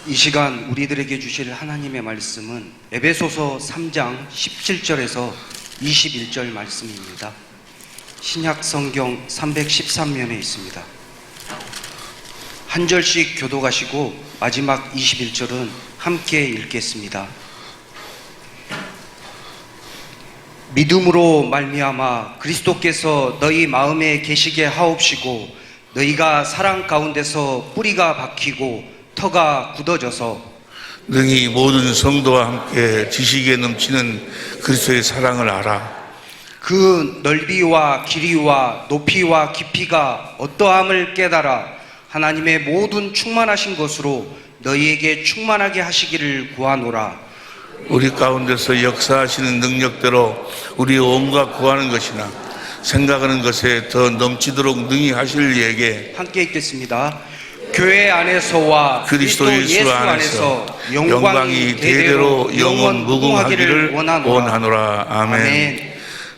이 시간 우리들에게 주실 하나님의 말씀은 에베소서 3장 17절에서 21절 말씀입니다. 신약 성경 313면에 있습니다. 한 절씩 교독하시고 마지막 21절은 함께 읽겠습니다. 믿음으로 말미암아 그리스도께서 너희 마음에 계시게 하옵시고 너희가 사랑 가운데서 뿌리가 박히고 터가 굳어져서 능히 모든 성도와 함께 지식에 넘치는 그리스도의 사랑을 알아. 그 넓이와 길이와 높이와 깊이가 어떠함을 깨달아 하나님의 모든 충만하신 것으로 너희에게 충만하게 하시기를 구하노라. 우리 가운데서 역사하시는 능력대로 우리 온갖 구하는 것이나 생각하는 것에 더 넘치도록 능히 하실 이에게 함께 읽겠습니다. 교회 안에서와 그리스도 예수 안에서 영광이 대대로 영원 무궁하기를 원하노라. 아멘.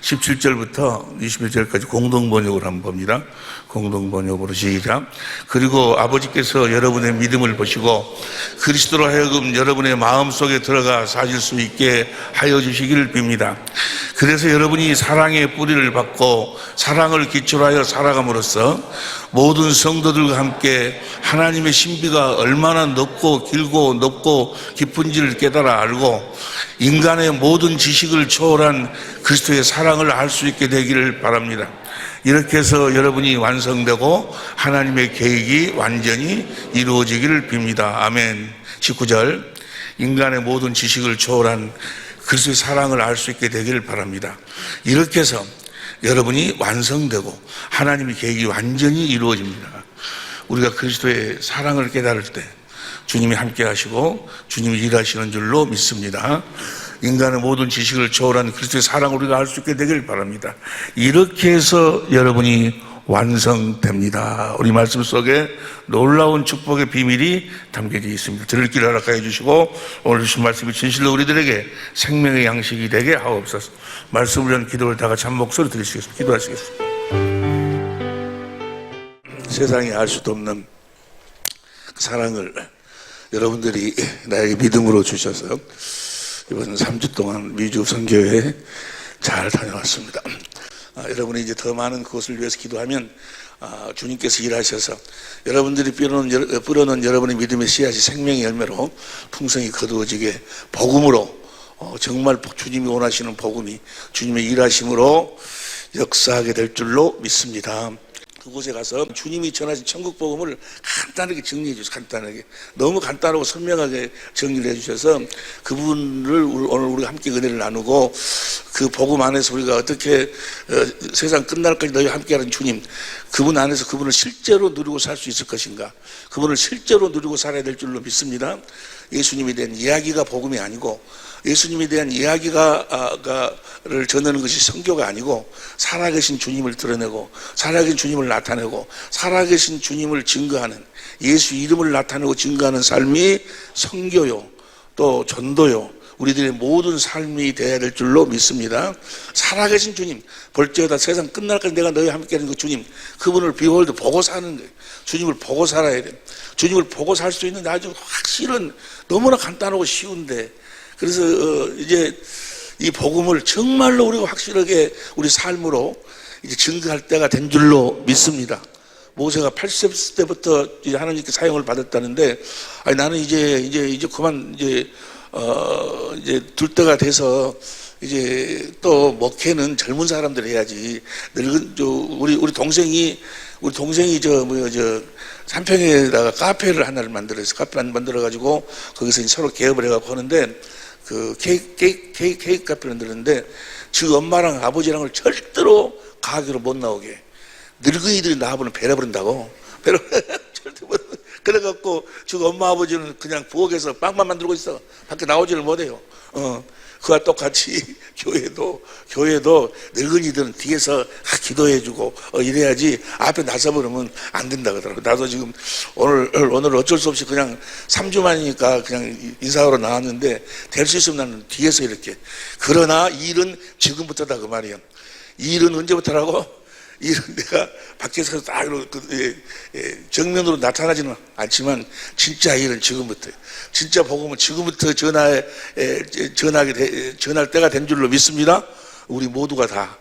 17절부터 21절까지 공동번역으로 한번 봅니다. 공동번역으로 시작. 그리고 아버지께서 여러분의 믿음을 보시고 그리스도로 하여금 여러분의 마음속에 들어가 사실 수 있게 하여 주시기를 빕니다. 그래서 여러분이 사랑의 뿌리를 받고 사랑을 기초로 하여 살아감으로써 모든 성도들과 함께 하나님의 신비가 얼마나 넓고 길고 높고 깊은지를 깨달아 알고 인간의 모든 지식을 초월한 그리스도의 사랑을 알 수 있게 되기를 바랍니다. 이렇게 해서 여러분이 완성되고 하나님의 계획이 완전히 이루어지기를 빕니다. 아멘. 19절. 인간의 모든 지식을 초월한 그리스도의 사랑을 알 수 있게 되기를 바랍니다. 이렇게 해서 여러분이 완성되고 하나님의 계획이 완전히 이루어집니다. 우리가 그리스도의 사랑을 깨달을 때 주님이 함께 하시고 주님이 일하시는 줄로 믿습니다. 인간의 모든 지식을 초월한 그리스도의 사랑을 우리가 알 수 있게 되길 바랍니다. 이렇게 해서 여러분이 완성됩니다. 우리 말씀 속에 놀라운 축복의 비밀이 담겨져 있습니다. 들을 길을 허락하여 주시고 오늘 주신 말씀이 진실로 우리들에게 생명의 양식이 되게 하옵소서. 말씀을 위한 기도를 다 같이 한 목소리 드리시겠습니다. 기도하시겠습니다. 세상에 알 수도 없는 그 사랑을 여러분들이 나에게 믿음으로 주셔서 이번 3주 동안 미주 선교회에 잘 다녀왔습니다. 여러분이 이제 더 많은 그것을 위해서 기도하면 주님께서 일하셔서 여러분들이 뿌려놓은 여러분의 믿음의 씨앗이 생명의 열매로 풍성히 거두어지게 복음으로 정말 주님이 원하시는 복음이 주님의 일하심으로 역사하게 될 줄로 믿습니다. 그곳에 가서 주님이 전하신 천국 복음을 간단하게 정리해 주셔서 간단하게 너무 간단하고 선명하게 정리를 해 주셔서 그분을 오늘 우리가 함께 은혜를 나누고 그 복음 안에서 우리가 어떻게 세상 끝날까지 너희와 함께하는 주님 그분 안에서 그분을 실제로 누리고 살 수 있을 것인가 그분을 실제로 누리고 살아야 될 줄로 믿습니다. 예수님에 대한 이야기가 복음이 아니고 예수님에 대한 이야기를 전하는 것이 선교가 아니고 살아계신 주님을 드러내고 살아계신 주님을 나타내고 살아계신 주님을 증거하는 예수 이름을 나타내고 증거하는 삶이 선교요 또 전도요 우리들의 모든 삶이 되어야 될 줄로 믿습니다. 살아계신 주님 볼지어다 세상 끝날까지 내가 너희와 함께하는 그 주님 그분을 비홀드 보고 사는 거예요. 주님을 보고 살아야 돼요. 주님을 보고 살 수 있는 아주 확실한 너무나 간단하고 쉬운데 그래서 이제 이 복음을 정말로 우리가 확실하게 우리 삶으로 이제 증거할 때가 된 줄로 믿습니다. 모세가 80세 때부터 이제 하나님께 사용을 받았다는데 아니 나는 이제 그만 이제 둘 때가 돼서 이제 또 목회는 젊은 사람들 해야지 늙은 우리 동생이 삼평에다가 카페를 하나를 만들어서 카페를 만들어가지고 거기서 서로 개업을 해갖고 하는데 그 케이크 카페를 만드는데 즉 엄마랑 아버지랑을 절대로 가게로 못 나오게 늙은이들이 나와보면 배려버린다고 절대 못 그래갖고 즉 엄마 아버지는 그냥 부엌에서 빵만 만들고 있어 밖에 나오지를 못해요. 그와 똑같이 교회도 늙은이들은 뒤에서 기도해주고 이래야지 앞에 나서버리면 안 된다 그러더라고요. 나도 지금 오늘 어쩔 수 없이 그냥 3주 만이니까 그냥 인사하러 나왔는데 될 수 있으면 나는 뒤에서 이렇게 그러나 일은 지금부터다 그 말이에요. 일은 언제부터라고? 이런 내가 밖에서 딱 정면으로 나타나지는 않지만 진짜 일은 지금부터, 진짜 복음은 지금부터 전할 때가 된 줄로 믿습니다. 우리 모두가 다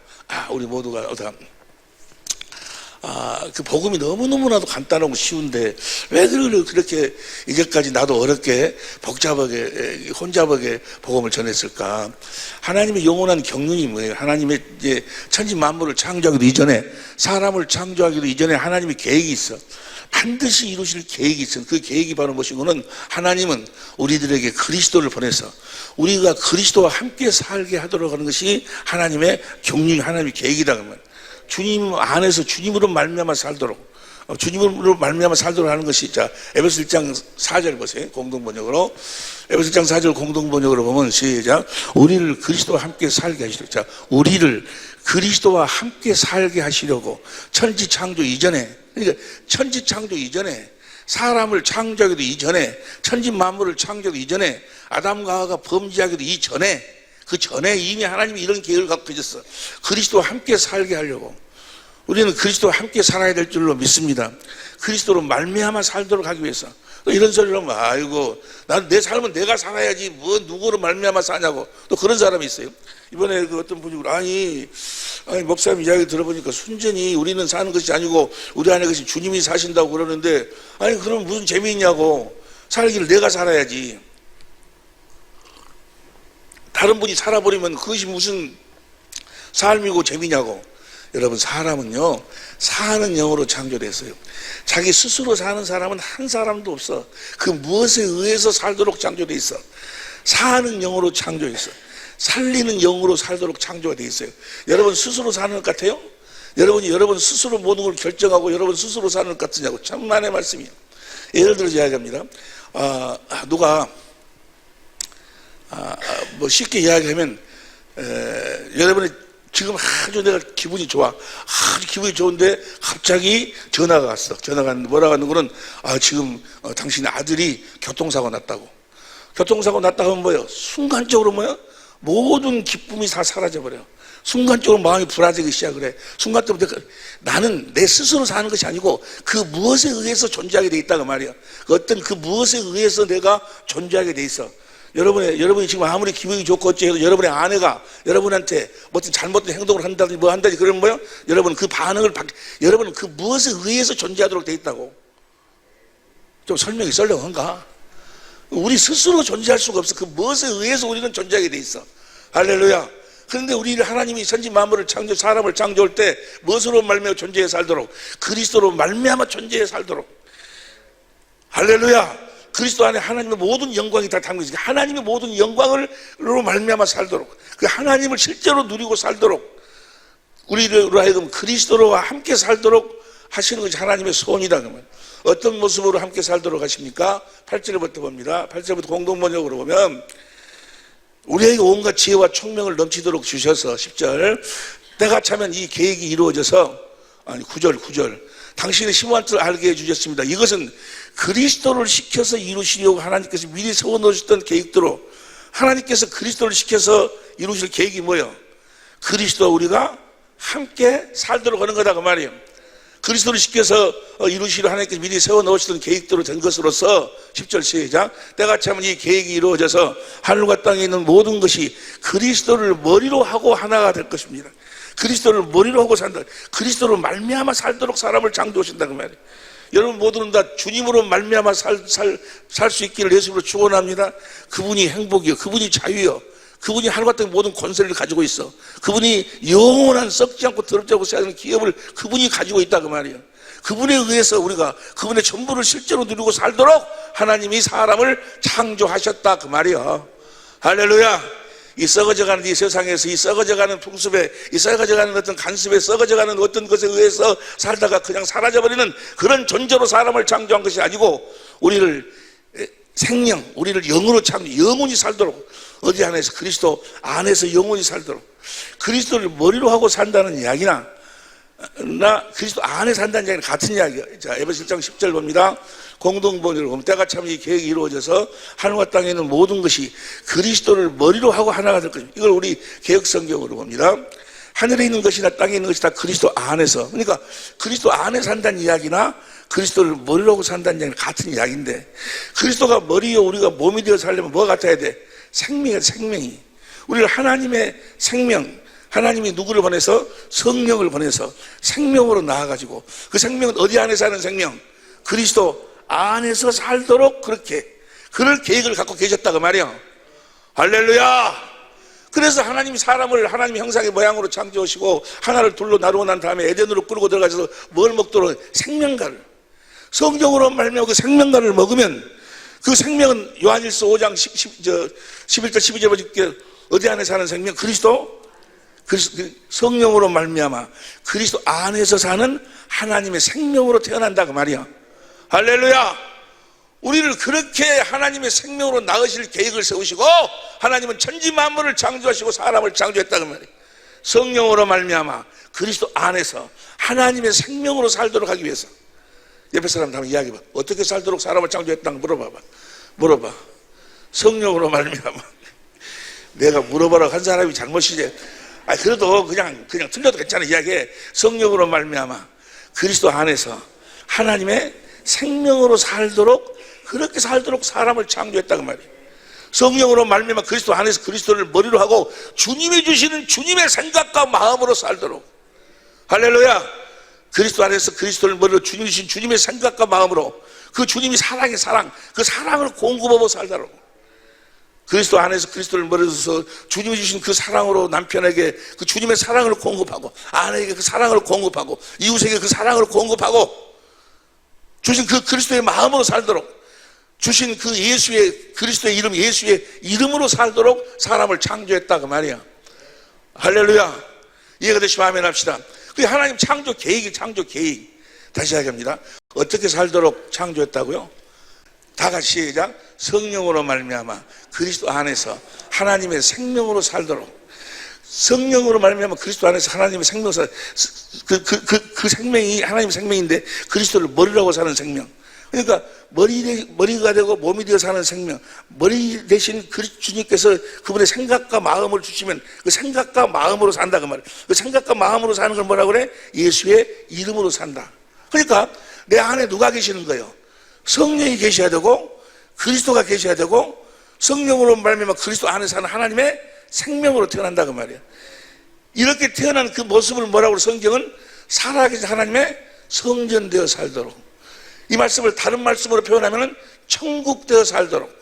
그 복음이 너무너무나도 간단하고 쉬운데 왜 그렇게 이제까지 나도 어렵게 복잡하게 혼잡하게 복음을 전했을까? 하나님의 영원한 경륜이 뭐예요? 하나님의 이제 천지 만물을 창조하기도 이전에, 사람을 창조하기도 이전에 하나님의 계획이 있어. 반드시 이루실 계획이 있어. 그 계획이 바로 무엇이고는 하나님은 우리들에게 그리스도를 보내서 우리가 그리스도와 함께 살게 하도록 하는 것이 하나님의 경륜, 하나님의 계획이다 그러면, 주님 안에서 주님으로 말미암아 살도록, 주님으로 말미암아 살도록 하는 것이, 자, 에베소 1장 4절 보세요. 공동번역으로. 에베소 1장 4절 공동번역으로 보면 시작. 우리를 그리스도와 함께 살게 하시려고. 자, 우리를 그리스도와 함께 살게 하시려고 천지 창조 이전에, 그러니까 천지 창조 이전에, 사람을 창조하기도 이전에, 천지 만물을 창조하기도 이전에, 아담과 하와가 범죄하기도 이전에, 그 전에 이미 하나님이 이런 계획을 갖고 계셨어. 그리스도와 함께 살게 하려고. 우리는 그리스도와 함께 살아야 될 줄로 믿습니다. 그리스도로 말미암아 살도록 하기 위해서. 이런 소리를 하면 아이고 난 내 삶은 내가 살아야지 뭐 누구로 말미암아 사냐고 또 그런 사람이 있어요. 이번에 그 어떤 분이 아니 목사님 이야기 들어보니까 순전히 우리는 사는 것이 아니고 우리 안에 것이 주님이 사신다고 그러는데, 아니 그럼 무슨 재미있냐고. 살기를 내가 살아야지. 다른 분이 살아버리면 그것이 무슨 삶이고 재미냐고. 여러분, 사람은요 사는 영으로 창조됐어요. 자기 스스로 사는 사람은 한 사람도 없어. 그 무엇에 의해서 살도록 창조돼 있어. 사는 영으로 창조했어. 살리는 영으로 살도록 창조가 돼 있어요. 여러분 스스로 사는 것 같아요? 여러분 스스로 모든 걸 결정하고 여러분 스스로 사는 것 같으냐고. 천만의 말씀이에요. 예를 들어 이야기합니다. 누가 뭐 쉽게 이야기하면 여러분이 지금 아주 내가 기분이 좋아. 아주 기분이 좋은데 갑자기 전화가 왔어. 전화가 왔는데 뭐라고 하는 거는 지금 당신의 아들이 교통사고 났다고. 교통사고 났다고 하면 뭐예요? 순간적으로 뭐예요? 모든 기쁨이 다 사라져버려요. 순간적으로 마음이 불안해지기 시작을 해. 순간적으로 나는 내 스스로 사는 것이 아니고 그 무엇에 의해서 존재하게 돼 있다고 말이야. 어떤 그 무엇에 의해서 내가 존재하게 돼 있어. 여러분이 지금 아무리 기분이 좋고 어찌해도 여러분의 아내가 여러분한테 어떤 잘못된 행동을 한다든지 뭐 한다든지 그러면 뭐요? 여러분 그 반응을 여러분은 그 무엇에 의해서 존재하도록 돼 있다고. 좀 설명이 썰렁한가? 우리 스스로 존재할 수가 없어. 그 무엇에 의해서 우리는 존재하게 돼 있어. 할렐루야. 그런데 우리를 하나님이 천지 만물을 창조, 사람을 창조할 때 무엇으로 말미암아 존재해 살도록? 그리스도로 말미암아 존재해 살도록. 할렐루야. 그리스도 안에 하나님의 모든 영광이 다 담겨 있으니까 하나님의 모든 영광으로 말미암아 살도록, 그 하나님을 실제로 누리고 살도록 우리로 하여금 그리스도로와 함께 살도록 하시는 것이 하나님의 소원이다. 그러면 어떤 모습으로 함께 살도록 하십니까? 8절부터 봅니다. 8절부터 공동번역으로 보면 우리에게 온갖 지혜와 총명을 넘치도록 주셔서 10절 때가 차면 이 계획이 이루어져서 9절 당신의 심오한 뜻을 알게 해주셨습니다. 이것은 그리스도를 시켜서 이루시려고 하나님께서 미리 세워놓으셨던 계획대로 하나님께서 그리스도를 시켜서 이루실 계획이 뭐예요? 그리스도와 우리가 함께 살도록 하는 거다 그 말이에요. 그리스도를 시켜서 이루시려 하나님께서 미리 세워놓으셨던 계획대로 된 것으로서 10절 시작. 때가 차면 이 계획이 이루어져서 하늘과 땅에 있는 모든 것이 그리스도를 머리로 하고 하나가 될 것입니다. 그리스도를 머리로 하고 산다. 그리스도로 말미암아 살도록 사람을 창조하신다 그 말이에요. 여러분 모두는 다 주님으로 말미암아 살 수 있기를 예수님으로 축원합니다. 그분이 행복이요, 그분이 자유요, 그분이 하늘과 땅의 모든 권세를 가지고 있어. 그분이 영원한 썩지 않고 더럽지 않고 세하는 기업을 그분이 가지고 있다 그 말이에요. 그분에 의해서 우리가 그분의 전부를 실제로 누리고 살도록 하나님이 사람을 창조하셨다 그 말이에요. 할렐루야. 이 썩어져가는 이 세상에서 이 썩어져가는 풍습에 이 썩어져가는 어떤 간습에 썩어져가는 어떤 것에 의해서 살다가 그냥 사라져버리는 그런 존재로 사람을 창조한 것이 아니고 우리를 생명, 우리를 영으로 영원히 살도록 어디 안에서 그리스도 안에서 영원히 살도록 그리스도를 머리로 하고 산다는 이야기나 그리스도 안에 산다는 이야기는 같은 이야기예요. 자, 에베소 1장 10절 봅니다. 공동번역으로 보면 때가 차면 이 계획이 이루어져서 하늘과 땅에 있는 모든 것이 그리스도를 머리로 하고 하나가 될 것입니다. 이걸 우리 개혁성경으로 봅니다. 하늘에 있는 것이나 땅에 있는 것이 다 그리스도 안에서. 그러니까 그리스도 안에 산다는 이야기나 그리스도를 머리로 산다는 이야기는 같은 이야기인데, 그리스도가 머리요 우리가 몸이 되어 살려면 뭐가 같아야 돼? 생명이야. 생명이. 우리를 하나님의 생명, 하나님이 누구를 보내서? 성령을 보내서 생명으로 낳아가지고, 그 생명은 어디 안에 사는 생명? 그리스도 안에서 살도록 그렇게, 그럴 계획을 갖고 계셨다고 말이야. 할렐루야. 그래서 하나님이 사람을 하나님 형상의 모양으로 창조하시고 하나를 둘로 나누고 난 다음에 에덴으로 끌고 들어가셔서 뭘 먹도록? 생명가를. 성경으로 말미암아 그 생명가를 먹으면, 그 생명은 요한일서 5장 11절 12절 보니까 어디 안에 사는 생명? 그리스도 성령으로 말미암아 그리스도 안에서 사는 하나님의 생명으로 태어난다고 말이야. 할렐루야. 우리를 그렇게 하나님의 생명으로 낳으실 계획을 세우시고, 하나님은 천지 만물을 창조하시고 사람을 창조했다고 말이에요. 성령으로 말미암아 그리스도 안에서 하나님의 생명으로 살도록 하기 위해서. 옆에 사람한테 한번 이야기해봐. 어떻게 살도록 사람을 창조했다는 거 물어봐. 성령으로 말미암아. 내가 물어보라고 한 사람이 잘못이지. 그래도 그냥 틀려도 괜찮아. 이야기해. 성령으로 말미암아 그리스도 안에서 하나님의 생명으로 살도록, 그렇게 살도록 사람을 창조했다고 말이에요. 성령으로 말미암아 그리스도 안에서 그리스도를 머리로 하고 주님이 주시는 주님의 생각과 마음으로 살도록. 할렐루야. 그리스도 안에서 그리스도를 머리로 주님이 주신 주님의 생각과 마음으로, 그 주님이 사랑의 사랑, 그 사랑을 공급하고 살도록. 그리스도 안에서 그리스도를 머리로 서 주님이 주신 그 사랑으로 남편에게 그 주님의 사랑을 공급하고, 아내에게 그 사랑을 공급하고, 이웃에게 그 사랑을 공급하고, 주신 그 그리스도의 마음으로 살도록, 주신 그 그리스도의 이름, 예수의 이름으로 살도록 사람을 창조했다고 말이야. 할렐루야. 이해가 되시면 아멘 합시다. 그게 하나님 창조 계획이, 창조 계획. 다시 이야기합니다. 어떻게 살도록 창조했다고요? 다 같이 시작. 성령으로 말미암아 그리스도 안에서 하나님의 생명으로 살도록. 성령으로 말미암아 그리스도 안에서 하나님의 생명을 그 생명이 하나님의 생명인데, 그리스도를 머리라고 사는 생명. 그러니까 머리가 되고 몸이 되어 사는 생명. 머리 대신 주님께서 그분의 생각과 마음을 주시면 그 생각과 마음으로 산다고 말이에요. 그 생각과 마음으로 사는 걸 뭐라고 그래? 예수의 이름으로 산다. 그러니까 내 안에 누가 계시는 거예요? 성령이 계셔야 되고, 그리스도가 계셔야 되고, 성령으로 말미암아 그리스도 안에 사는 하나님의 생명으로 태어난다고 말이에요. 이렇게 태어난 그 모습을 뭐라고 성경은 살아계신 하나님의 성전되어 살도록. 이 말씀을 다른 말씀으로 표현하면 천국되어 살도록,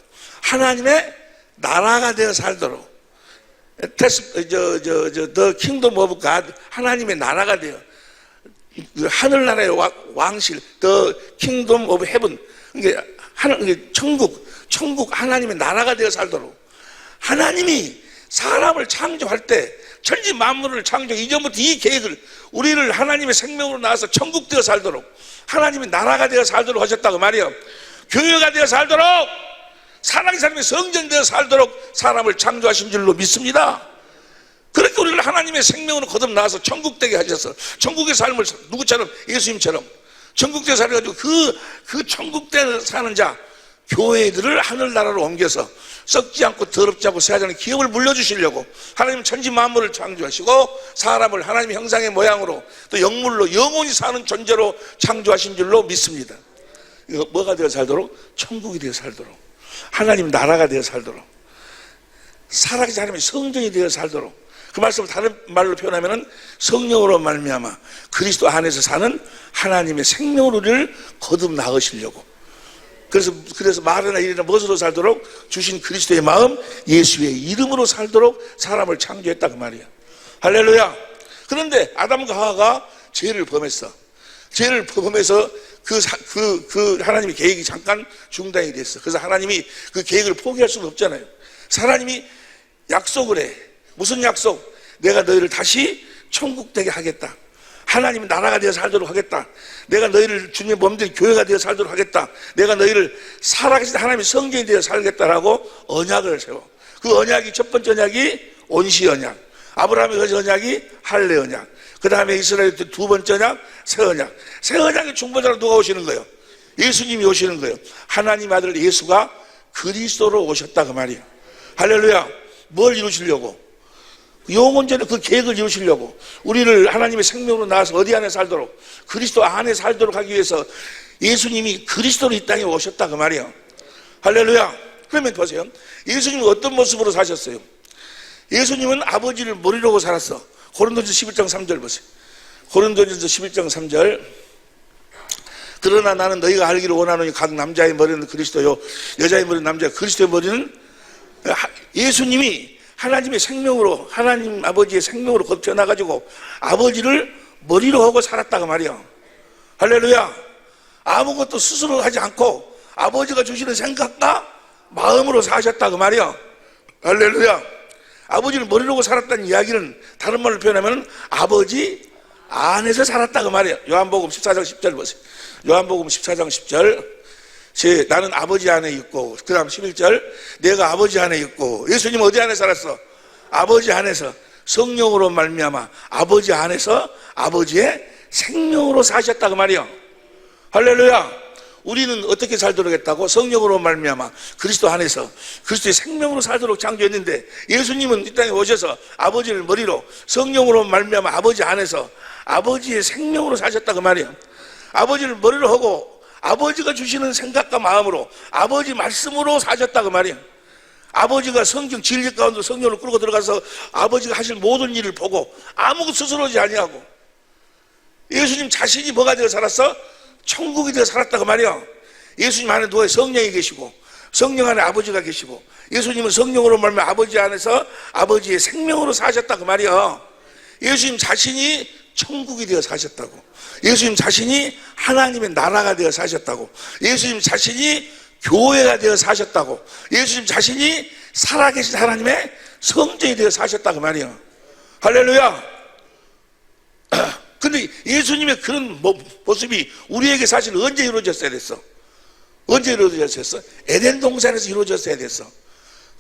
하나님의 나라가 되어 살도록. The kingdom of God, 하나님의 나라가 되어, 하늘나라의 왕실, The kingdom of heaven, 천국 하나님의 나라가 되어 살도록. 하나님이 사람을 창조할 때, 천지 만물을 창조 이전부터 이 계획을, 우리를 하나님의 생명으로 나와서 천국 되어 살도록, 하나님의 나라가 되어 살도록 하셨다고 말이에요. 교회가 되어 살도록, 사랑의 사람의 성전 되어 살도록 사람을 창조하신 줄로 믿습니다. 그렇게 우리를 하나님의 생명으로 거듭 나와서 천국 되게 하셔서, 천국의 삶을 누구처럼? 예수님처럼 천국대 살아가지고 그 천국대 사는 자, 교회들을 하늘나라로 옮겨서 썩지 않고 더럽지 않고 새하지 않은 기업을 물려주시려고 하나님은 천지 만물을 창조하시고 사람을 하나님의 형상의 모양으로 또 영물로 영원히 사는 존재로 창조하신 줄로 믿습니다. 이거 뭐가 되어 살도록? 천국이 되어 살도록, 하나님 나라가 되어 살도록, 살아계신 하나님의 성전이 되어 살도록. 그 말씀을 다른 말로 표현하면 성령으로 말미암아 그리스도 안에서 사는 하나님의 생명으로 우리를 거듭 낳으시려고. 그래서 말이나 일이나 무엇으로 살도록? 주신 그리스도의 마음, 예수의 이름으로 살도록 사람을 창조했다 그 말이야. 할렐루야. 그런데 아담과 하와가 죄를 범했어. 죄를 범해서 그 하나님의 계획이 잠깐 중단이 됐어. 그래서 하나님이 그 계획을 포기할 수는 없잖아요. 하나님이 약속을 해. 무슨 약속? 내가 너희를 다시 천국 되게 하겠다. 하나님의 나라가 되어 살도록 하겠다. 내가 너희를 주님의 몸된 교회가 되어 살도록 하겠다. 내가 너희를 살아계신 하나님의 성전이 되어 살겠다라고 언약을 세워. 그 언약이 첫 번째 언약이 온시 언약, 아브라함의 그 언약이 할례 언약, 그 다음에 이스라엘 두 번째 언약 새 언약. 새 언약의 중보자로 누가 오시는 거예요? 예수님이 오시는 거예요. 하나님 아들 예수가 그리스도로 오셨다 그 말이에요. 할렐루야. 뭘 이루시려고? 영원전에 그 계획을 이루시려고 우리를 하나님의 생명으로 나와서 어디 안에 살도록, 그리스도 안에 살도록 하기 위해서 예수님이 그리스도로 이 땅에 오셨다 그 말이에요. 할렐루야. 그러면 보세요. 예수님은 어떤 모습으로 사셨어요? 예수님은 아버지를 머리로고 살았어. 고린도전서 11장 3절 보세요. 고린도전서 11장 3절. 그러나 나는 너희가 알기를 원하노니 각 남자의 머리는 그리스도요 여자의 머리는 남자, 그리스도의 머리는, 예수님이 하나님의 생명으로, 하나님 아버지의 생명으로 걷혀나가지고 아버지를 머리로 하고 살았다고 말이야. 할렐루야. 아무것도 스스로 하지 않고 아버지가 주시는 생각과 마음으로 사셨다고 말이야. 할렐루야. 아버지를 머리로 하고 살았다는 이야기는 다른 말로 표현하면 아버지 안에서 살았다고 말이야. 요한복음 14장 10절 보세요. 요한복음 14장 10절. 나는 아버지 안에 있고, 그 다음 11절. 내가 아버지 안에 있고. 예수님 어디 안에 살았어? 아버지 안에서 성령으로 말미암아 아버지 안에서 아버지의 생명으로 사셨다고 말이야. 할렐루야. 우리는 어떻게 살도록 했다고? 성령으로 말미암아 그리스도 안에서 그리스도의 생명으로 살도록 창조했는데, 예수님은 이 땅에 오셔서 아버지를 머리로, 성령으로 말미암아 아버지 안에서 아버지의 생명으로 사셨다고 말이에요. 아버지를 머리로 하고 아버지가 주시는 생각과 마음으로 아버지 말씀으로 사셨다고 말이에요. 아버지가 성경 진리 가운데 성령을 끌고 들어가서 아버지가 하실 모든 일을 보고 아무것도 스스로 하지 아니하고, 예수님 자신이 뭐가 되어 살았어? 천국이 되어 살았다고 말이야. 예수님 안에 누가 성령이 계시고 성령 안에 아버지가 계시고, 예수님은 성령으로 말미암아 아버지 안에서 아버지의 생명으로 사셨다고 말이야. 예수님 자신이 천국이 되어 사셨다고. 예수님 자신이 하나님의 나라가 되어 사셨다고. 예수님 자신이 교회가 되어 사셨다고. 예수님 자신이 살아계신 하나님의 성전이 되어 사셨다고 말이야. 할렐루야. 근데 예수님의 그런 모습이 우리에게 사실 언제 이루어졌어야 됐어? 언제 이루어졌어? 에덴 동산에서 이루어졌어야 됐어.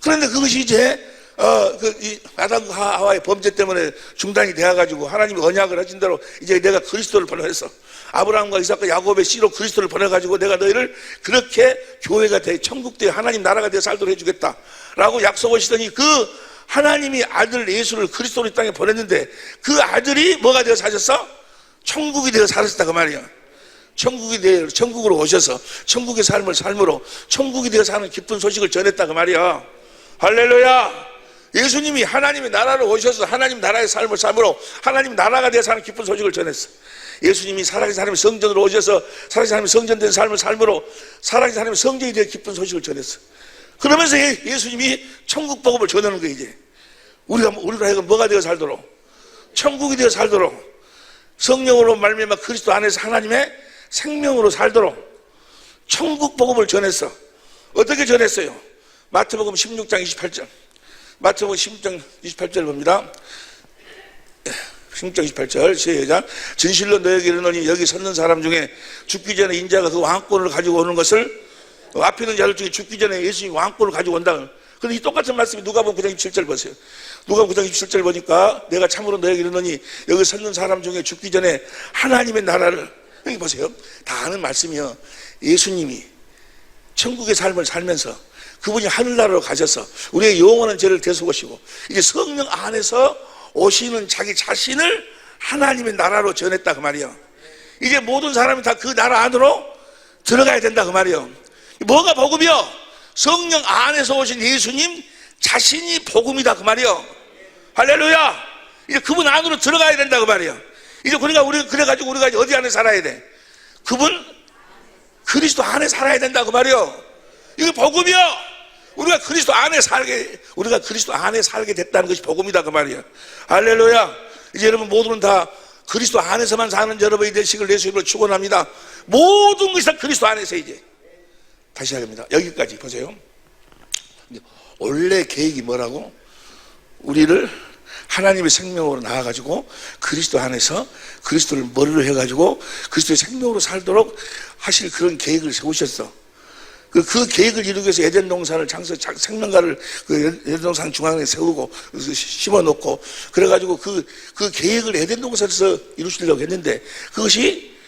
그런데 그것이 이제 아담과 하와의 범죄 때문에 중단이 되어가지고 하나님이 언약을 하신 대로 이제 내가 그리스도를 보내서 아브라함과 이삭과 야곱의 씨로 그리스도를 보내가지고 내가 너희를 그렇게 교회가 돼 천국 돼 하나님 나라가 되어 살도록 해주겠다라고 약속하시더니, 그 하나님이 아들 예수를 그리스도로 이 땅에 보냈는데 그 아들이 뭐가 되어 사셨어? 천국이 되어 살았다고 말이야. 천국으로 오셔서 천국의 삶을 삶으로 천국이 되어 사는 기쁜 소식을 전했다고 말이야. 할렐루야. 예수님이 하나님의 나라로 오셔서 하나님 나라의 삶을 삶으로 하나님 나라가 되어 사는 기쁜 소식을 전했어. 예수님이 살아계신 하나님의 성전으로 오셔서 살아계신 하나님의 성전된 삶을 삶으로 살아계신 하나님의 성전이 되어 기쁜 소식을 전했어. 그러면서 예수님이 천국 복음을 전하는 거예요. 이제 우리가 하여금 뭐가 되어 살도록, 천국이 되어 살도록, 성령으로 말미암아 그리스도 안에서 하나님의 생명으로 살도록 천국 복음을 전했어. 어떻게 전했어요? 마태복음 16장 28절. 마태복음 16장 28절 봅니다. 16장 28절 시작. 진실로 너에게 이르노니 여기 섰는 사람 중에 죽기 전에 인자가 그 왕권을 가지고 오는 것을, 앞에 있는 자들 중에 죽기 전에 예수님이 왕권을 가지고 온다. 그런데 이 똑같은 말씀이 누가복음 9장 27절 보세요. 누가복음 9장 27절 보니까 내가 참으로 너에게 이르노니 여기 섰는 사람 중에 죽기 전에 하나님의 나라를, 여기 보세요. 다 아는 말씀이요. 예수님이 천국의 삶을 살면서 그분이 하늘나라로 가셔서 우리의 영원한 죄를 대속하시고 이제 성령 안에서 오시는 자기 자신을 하나님의 나라로 전했다 그 말이에요. 이제 모든 사람이 다 그 나라 안으로 들어가야 된다 그 말이에요. 뭐가 복음이요? 성령 안에서 오신 예수님 자신이 복음이다 그 말이에요. 할렐루야. 이제 그분 안으로 들어가야 된다 그 말이에요. 이제 그러니까 그래가지고 우리가 어디 안에 살아야 돼? 그분 그리스도 안에 살아야 된다 그 말이에요. 이게 복음이요. 우리가 그리스도 안에 살게 됐다는 것이 복음이다 그 말이에요. 할렐루야. 이제 여러분 모두는 다 그리스도 안에서만 사는 여러분이 되시길 내 주님으로 축원합니다. 모든 것이 다 그리스도 안에서 이제 다시 하겠습니다. 여기까지 보세요. 원래 계획이 뭐라고? 우리를 하나님의 생명으로 나와가지고 그리스도 안에서 그리스도를 머리로 해가지고 그리스도의 생명으로 살도록 하실 그런 계획을 세우셨어. 그 계획을 이루기 위해서 에덴 동산을 생명가를 그 에덴 동산 중앙에 세우고 심어놓고 그래가지고 그 계획을 에덴 동산에서 이루시려고 했는데 그것이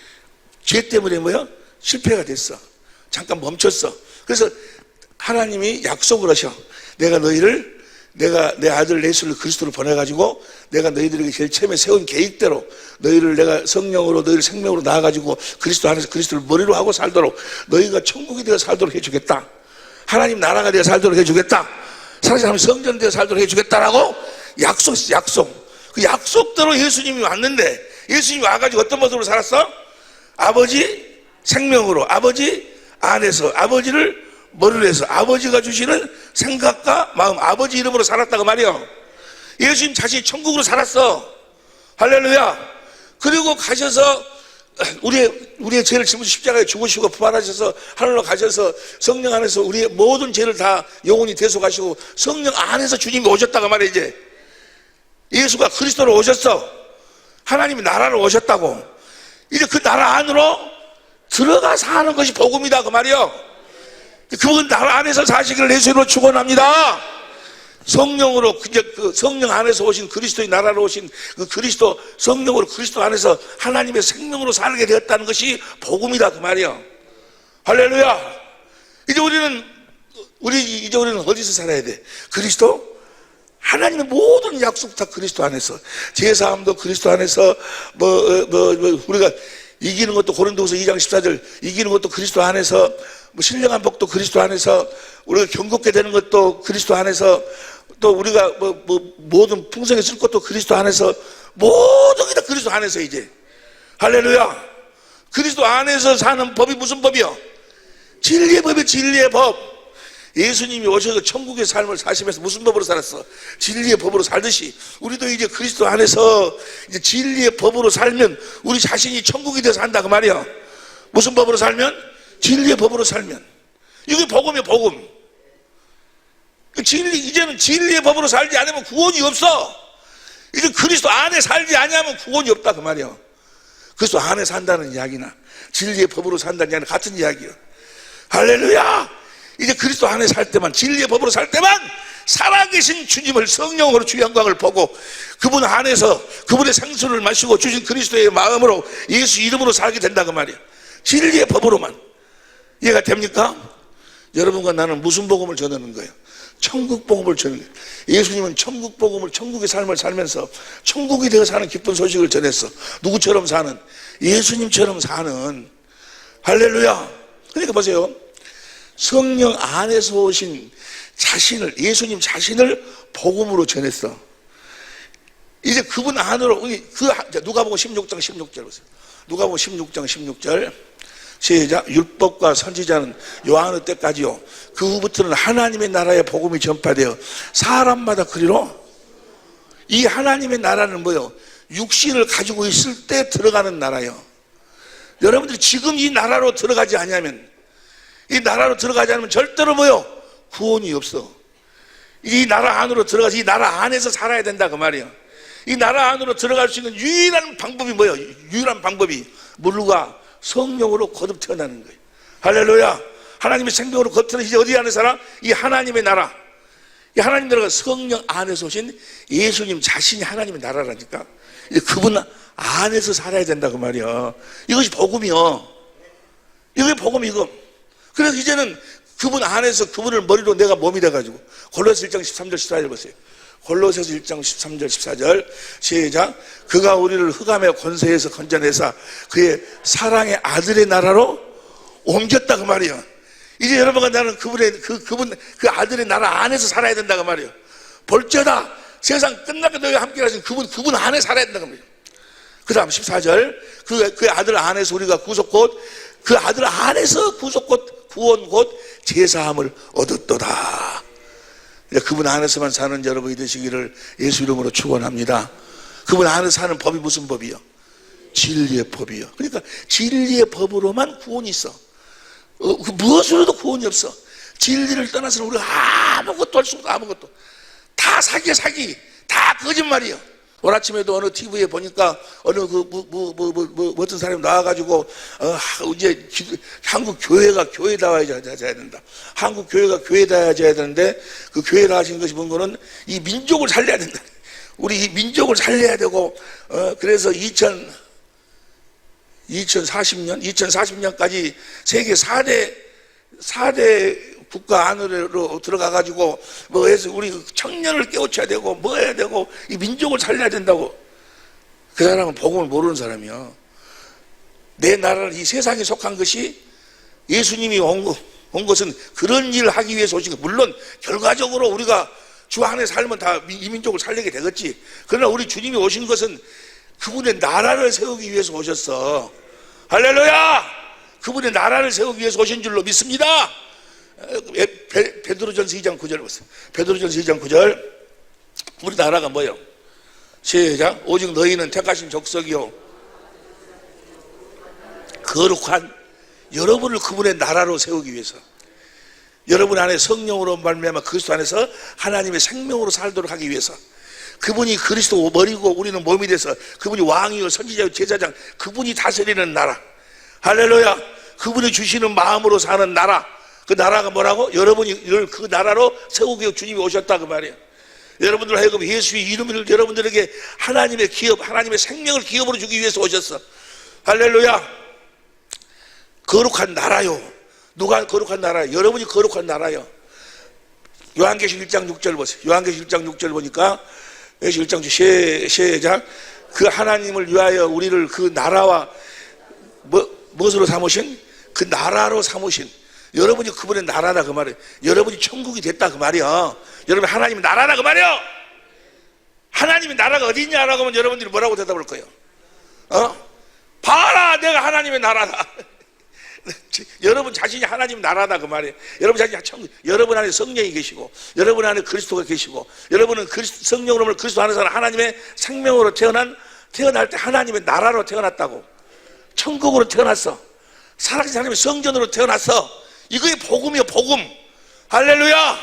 죄 때문에 실패가 됐어. 잠깐 멈췄어. 그래서 하나님이 약속을 하셔. 내가 너희를 내가 내 아들 예수를 그리스도로 보내가지고 내가 너희들에게 제일 처음에 세운 계획대로 너희를 내가 성령으로 너희를 생명으로 낳아가지고 그리스도 안에서 그리스도를 머리로 하고 살도록 너희가 천국이 되어 살도록 해주겠다. 하나님 나라가 되어 살도록 해주겠다. 살아계신 하나님 성전 되어 살도록 해주겠다라고 약속. 그 약속대로 예수님이 왔는데 예수님이 와가지고 어떤 모습으로 살았어? 아버지 생명으로 아버지 안에서 아버지를 머리로 해서 아버지가 주시는 생각과 마음 아버지 이름으로 살았다고 말이요. 예수님 자신이 천국으로 살았어. 할렐루야. 그리고 가셔서 우리의 죄를 짊어지고 십자가에 죽으시고 부활하셔서 하늘로 가셔서 성령 안에서 우리의 모든 죄를 다 영원히 대속하시고 성령 안에서 주님이 오셨다고 말이야. 이제 예수가 그리스도로 오셨어. 하나님이 나라로 오셨다고. 이제 그 나라 안으로 들어가 사는 것이 복음이다 그 말이요. 그분 나라 안에서 사시기를 예수로 축원합니다. 성령으로 그 성령 안에서 오신 그리스도의 나라로 오신 그 그리스도 성령으로 그리스도 안에서 하나님의 생명으로 살게 되었다는 것이 복음이다 그 말이요. 할렐루야. 이제 우리는 어디서 살아야 돼? 그리스도? 하나님의 모든 약속 다 그리스도 안에서 제사함도 그리스도 안에서 우리가 이기는 것도 고린도후서 2장 14절 이기는 것도 그리스도 안에서 신령한 복도 그리스도 안에서 우리가 경건케 되는 것도 그리스도 안에서 또 우리가 모든 풍성에 쓸 것도 그리스도 안에서 모든 게 다 그리스도 안에서 이제 할렐루야. 그리스도 안에서 사는 법이 무슨 법이요? 진리의 법이 진리의 법. 예수님이 오셔서 천국의 삶을 사시면서 무슨 법으로 살았어? 진리의 법으로 살듯이 우리도 이제 그리스도 안에서 이제 진리의 법으로 살면 우리 자신이 천국이 돼서 산다 그 말이야. 무슨 법으로 살면? 진리의 법으로 살면. 이게 복음이야 복음. 이제는 진리의 법으로 살지 않으면 구원이 없어. 이제 그리스도 안에 살지 않으면 구원이 없다 그 말이야. 그리스도 안에 산다는 이야기나 진리의 법으로 산다는 이야기는 같은 이야기야. 할렐루야. 이제 그리스도 안에 살 때만 진리의 법으로 살 때만 살아계신 주님을 성령으로 주의 영광을 보고 그분 안에서 그분의 생수를 마시고 주신 그리스도의 마음으로 예수 이름으로 살게 된다 그 말이야. 진리의 법으로만. 이해가 됩니까? 여러분과 나는 무슨 복음을 전하는 거예요? 천국 복음을 전하는 거예요. 예수님은 천국 복음을 천국의 삶을 살면서 천국이 되어 사는 기쁜 소식을 전했어. 누구처럼 사는? 예수님처럼 사는. 할렐루야. 그러니까 보세요. 성령 안에서 오신 자신을 예수님 자신을 복음으로 전했어. 이제 그분 안으로 누가복음 16장 16절 보세요. 누가복음 16장 16절 시작. 율법과 선지자는 요한의 때까지요. 그 후부터는 하나님의 나라의 복음이 전파되어 사람마다 그리로. 이 하나님의 나라는 뭐요? 육신을 가지고 있을 때 들어가는 나라요. 여러분들이 지금 이 나라로 들어가지 않으면 이 나라로 들어가지 않으면 절대로 뭐요? 구원이 없어. 이 나라 안으로 들어가서 이 나라 안에서 살아야 된다 그 말이야. 이 나라 안으로 들어갈 수 있는 유일한 방법이 뭐예요? 유일한 방법이 물과 성령으로 거듭 태어나는 거예요. 할렐루야. 하나님의 생명으로 거듭 태어나 이제 어디 안에 살아? 이 하나님의 나라. 이 하나님 나라가 성령 안에서 오신 예수님 자신이 하나님의 나라라니까. 이제 그분 안에서 살아야 된다 그 말이야. 이것이 복음이요. 이게 복음이고. 그래서 이제는 그분 안에서 그분을 머리로 내가 몸이 돼가지고 골로새 1장 13절 14절 보세요. 골로새서 1장 13절 14절 시작. 그가 우리를 흑암의 권세에서 건져내사 그의 사랑의 아들의 나라로 옮겼다 그 말이에요. 이제 여러분과 나는 그분 그 아들의 나라 안에서 살아야 된다 그 말이에요. 볼지어다 세상 끝나게 너희와 함께 하신 그분 안에 살아야 된다 그 말이에요. 그 다음 14절 그 아들 안에서 우리가 구속 곧 그 아들 안에서 구속 곧 구원 곧 제사함을 얻었도다. 그분 안에서만 사는 여러분이 되시기를 예수 이름으로 축원합니다. 그분 안에서 사는 법이 무슨 법이요? 진리의 법이요. 그러니까 진리의 법으로만 구원이 있어. 무엇으로도 구원이 없어. 진리를 떠나서는 우리가 아무것도 할 수 없고 아무것도. 다 사기야 사기. 다 거짓말이요. 오늘 아침에도 어느 TV에 보니까 어느 어떤 사람이 나와가지고 이제 한국 교회가 교회다워야 된다. 한국 교회가 교회다워야 되는데 그 교회라 하신 것이 뭔가는 이 민족을 살려야 된다. 우리 이 민족을 살려야 되고 그래서 2040년까지 세계 4대 국가 안으로 들어가가지고 뭐 해서 우리 청년을 깨우쳐야 되고 뭐 해야 되고 이 민족을 살려야 된다고. 그 사람은 복음을 모르는 사람이야. 내 나라는 이 세상에 속한 것이 예수님이 온 것은 그런 일을 하기 위해서 오신 것. 물론 결과적으로 우리가 주 안에 살면 다 이 민족을 살리게 되겠지. 그러나 우리 주님이 오신 것은 그분의 나라를 세우기 위해서 오셨어. 할렐루야! 그분의 나라를 세우기 위해서 오신 줄로 믿습니다. 베드로전서 2장 9절 보세요. 베드로전서 2장 9절. 우리 나라가 뭐예요? 시작. 오직 너희는 택하신 족속이요 거룩한, 여러분을 그분의 나라로 세우기 위해서, 여러분 안에 성령으로 말미암아 그리스도 안에서 하나님의 생명으로 살도록 하기 위해서, 그분이 그리스도 머리고 우리는 몸이 돼서 그분이 왕이요 선지자요 제사장, 그분이 다스리는 나라. 할렐루야. 그분이 주시는 마음으로 사는 나라. 그 나라가 뭐라고? 여러분이 그 나라로 세우기 위해 주님이 오셨다 그 말이에요. 여러분들 하여금 예수의 이름을 여러분들에게 하나님의 기업, 하나님의 생명을 기업으로 주기 위해서 오셨어. 할렐루야. 거룩한 나라요. 누가 거룩한 나라요? 여러분이 거룩한 나라요. 요한계시록 1장 6절 보세요. 요한계시록 1장 6절 보니까 요한계시록 1장 시작. 그 하나님을 위하여 우리를 그 나라와 무엇으로 삼으신? 그 나라로 삼으신, 여러분이 그분의 나라다 그 말이에요. 여러분이 천국이 됐다 그 말이야. 여러분 하나님의 나라다 그 말이야. 하나님의 나라가 어디 있냐라고 하면 여러분들이 뭐라고 대답할 거예요? 봐라, 내가 하나님의 나라다. 여러분 자신이 하나님 나라다 그 말이에요. 여러분 자신이 천국, 여러분 안에 성령이 계시고 여러분 안에 그리스도가 계시고 여러분은 성령으로 그리스도 안에서 하나님의 생명으로 태어날 때 하나님의 나라로 태어났다고. 천국으로 태어났어. 살아계신 하나님의 성전으로 태어났어. 이거의 복음이요, 복음. 할렐루야.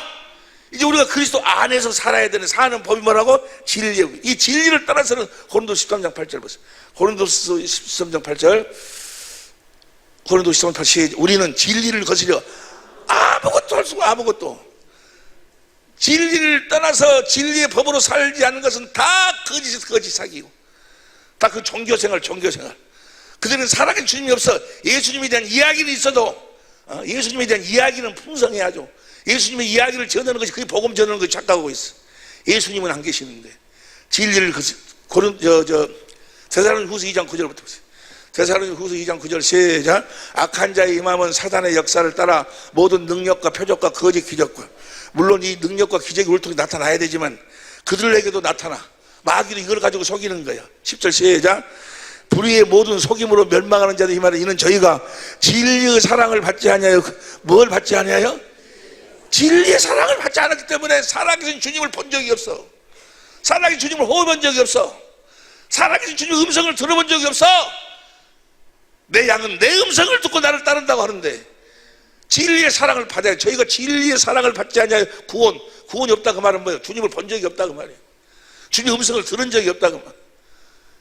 이제 우리가 그리스도 안에서 살아야 되는, 사는 법이 뭐라고? 진리. 이 진리를 따라서는 고린도서 13장 8절 보세요. 고린도서 13장 8절. 고린도서 13장 8절. 우리는 진리를 거스려 아무것도 할 수가, 아무것도. 진리를 떠나서 진리의 법으로 살지 않는 것은 다 거짓 사기고, 다 그 종교생활. 그들은 살아계신 주님이 없어. 예수님에 대한 이야기는 있어도 예수님에 대한 이야기는 풍성해야죠. 예수님의 이야기를 전하는 것이, 그게 복음 전하는 것이 착각하고 있어. 예수님은 안 계시는데. 진리를 데살로니가후서 2장 9절부터 보세요. 데살로니가후서 2장 9절 시작. 악한 자의 임함은 사단의 역사를 따라 모든 능력과 표적과 거짓 기적과, 물론 이 능력과 기적이 우리 통해 나타나야 되지만 그들에게도 나타나 마귀도 이걸 가지고 속이는 거야. 10절 시작. 불의의 모든 속임으로 멸망하는 자들, 이 말은 이는 저희가 진리의 사랑을 받지 아니하여, 뭘 받지 아니하여? 진리의 사랑을 받지 않았기 때문에 살아계신 주님을 본 적이 없어. 살아계신 주님을 호흡한 적이 없어. 살아계신 주님의 음성을 들어본 적이 없어. 내 양은 내 음성을 듣고 나를 따른다고 하는데, 진리의 사랑을 받아야, 저희가 진리의 사랑을 받지 아니하여 구원이 없다 그 말은 뭐예요? 주님을 본 적이 없다 그 말이에요. 주님의 음성을 들은 적이 없다 그 말.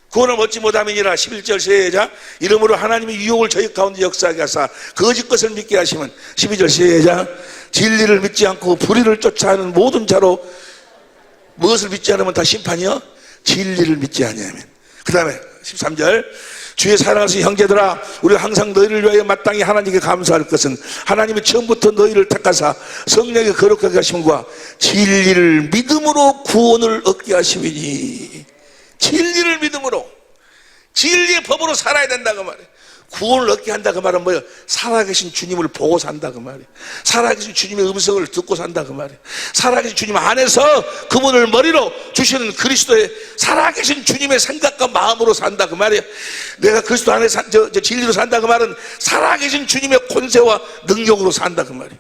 구원을 얻지 못함이니라. 11절 시작. 이러므로 하나님이 유혹을 저희 가운데 역사하게 하사 거짓 것을 믿게 하시면, 12절 시작. 진리를 믿지 않고 불의를 쫓아하는 모든 자로, 무엇을 믿지 않으면 다 심판이요? 진리를 믿지 아니하면. 그 다음에 13절. 주의 사랑하신 형제들아, 우리가 항상 너희를 위하여 마땅히 하나님께 감사할 것은 하나님이 처음부터 너희를 택하사 성령에 거룩하게 하심과 진리를 믿음으로 구원을 얻게 하심이니. 진리를 믿음으로, 진리의 법으로 살아야 된다 그 말이에요. 구원을 얻게 한다 그 말은 뭐예요? 살아계신 주님을 보고 산다 그 말이에요. 살아계신 주님의 음성을 듣고 산다 그 말이에요. 살아계신 주님 안에서 그분을 머리로 주시는 그리스도의 살아계신 주님의 생각과 마음으로 산다 그 말이에요. 내가 그리스도 안에 진리로 산다 그 말은 살아계신 주님의 권세와 능력으로 산다 그 말이에요.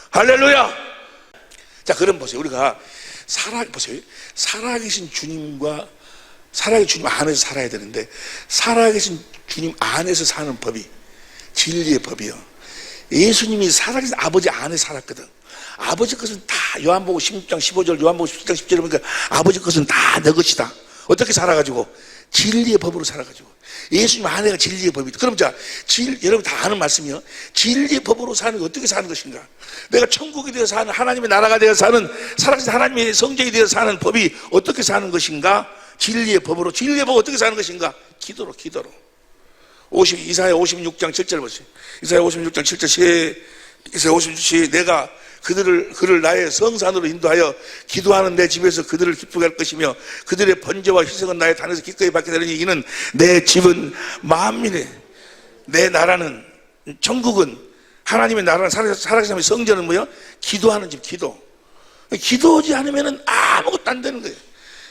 할렐루야. 자, 그럼 보세요. 우리가 살아계신 주님과, 살아계신 주님 안에서 살아야 되는데, 살아계신 주님 안에서 사는 법이 진리의 법이요. 예수님이 살아계신 아버지 안에 살았거든. 아버지 것은 다, 요한복음 16장 15절, 요한복음 17장 10절에 보니까 아버지 것은 다 내 것이다. 어떻게 살아가지고? 진리의 법으로 살아가지고. 예수님 안에가 진리의 법이다. 그럼 자, 여러분 다 아는 말씀이요. 진리의 법으로 사는 게 어떻게 사는 것인가? 내가 천국이 되어 사는, 하나님의 나라가 되어 사는, 살아계신 하나님의 성전이 되어 사는 법이 어떻게 사는 것인가? 진리의 법으로. 진리의 법 어떻게 사는 것인가? 기도로. 이사야 56장 7절 보세요. 이사야 56장 7절 이사야 56장 내가 그를 나의 성산으로 인도하여 기도하는 내 집에서 그들을 기쁘게 할 것이며 그들의 번제와 희생은 나의 단에서 기꺼이 받게 되리니 이는 내 집은 만민의 내 나라는 천국은 하나님의 나라는 살아계신 성전은 뭐예요? 기도하는 집, 기도하지 않으면 아무것도 안 되는 거예요.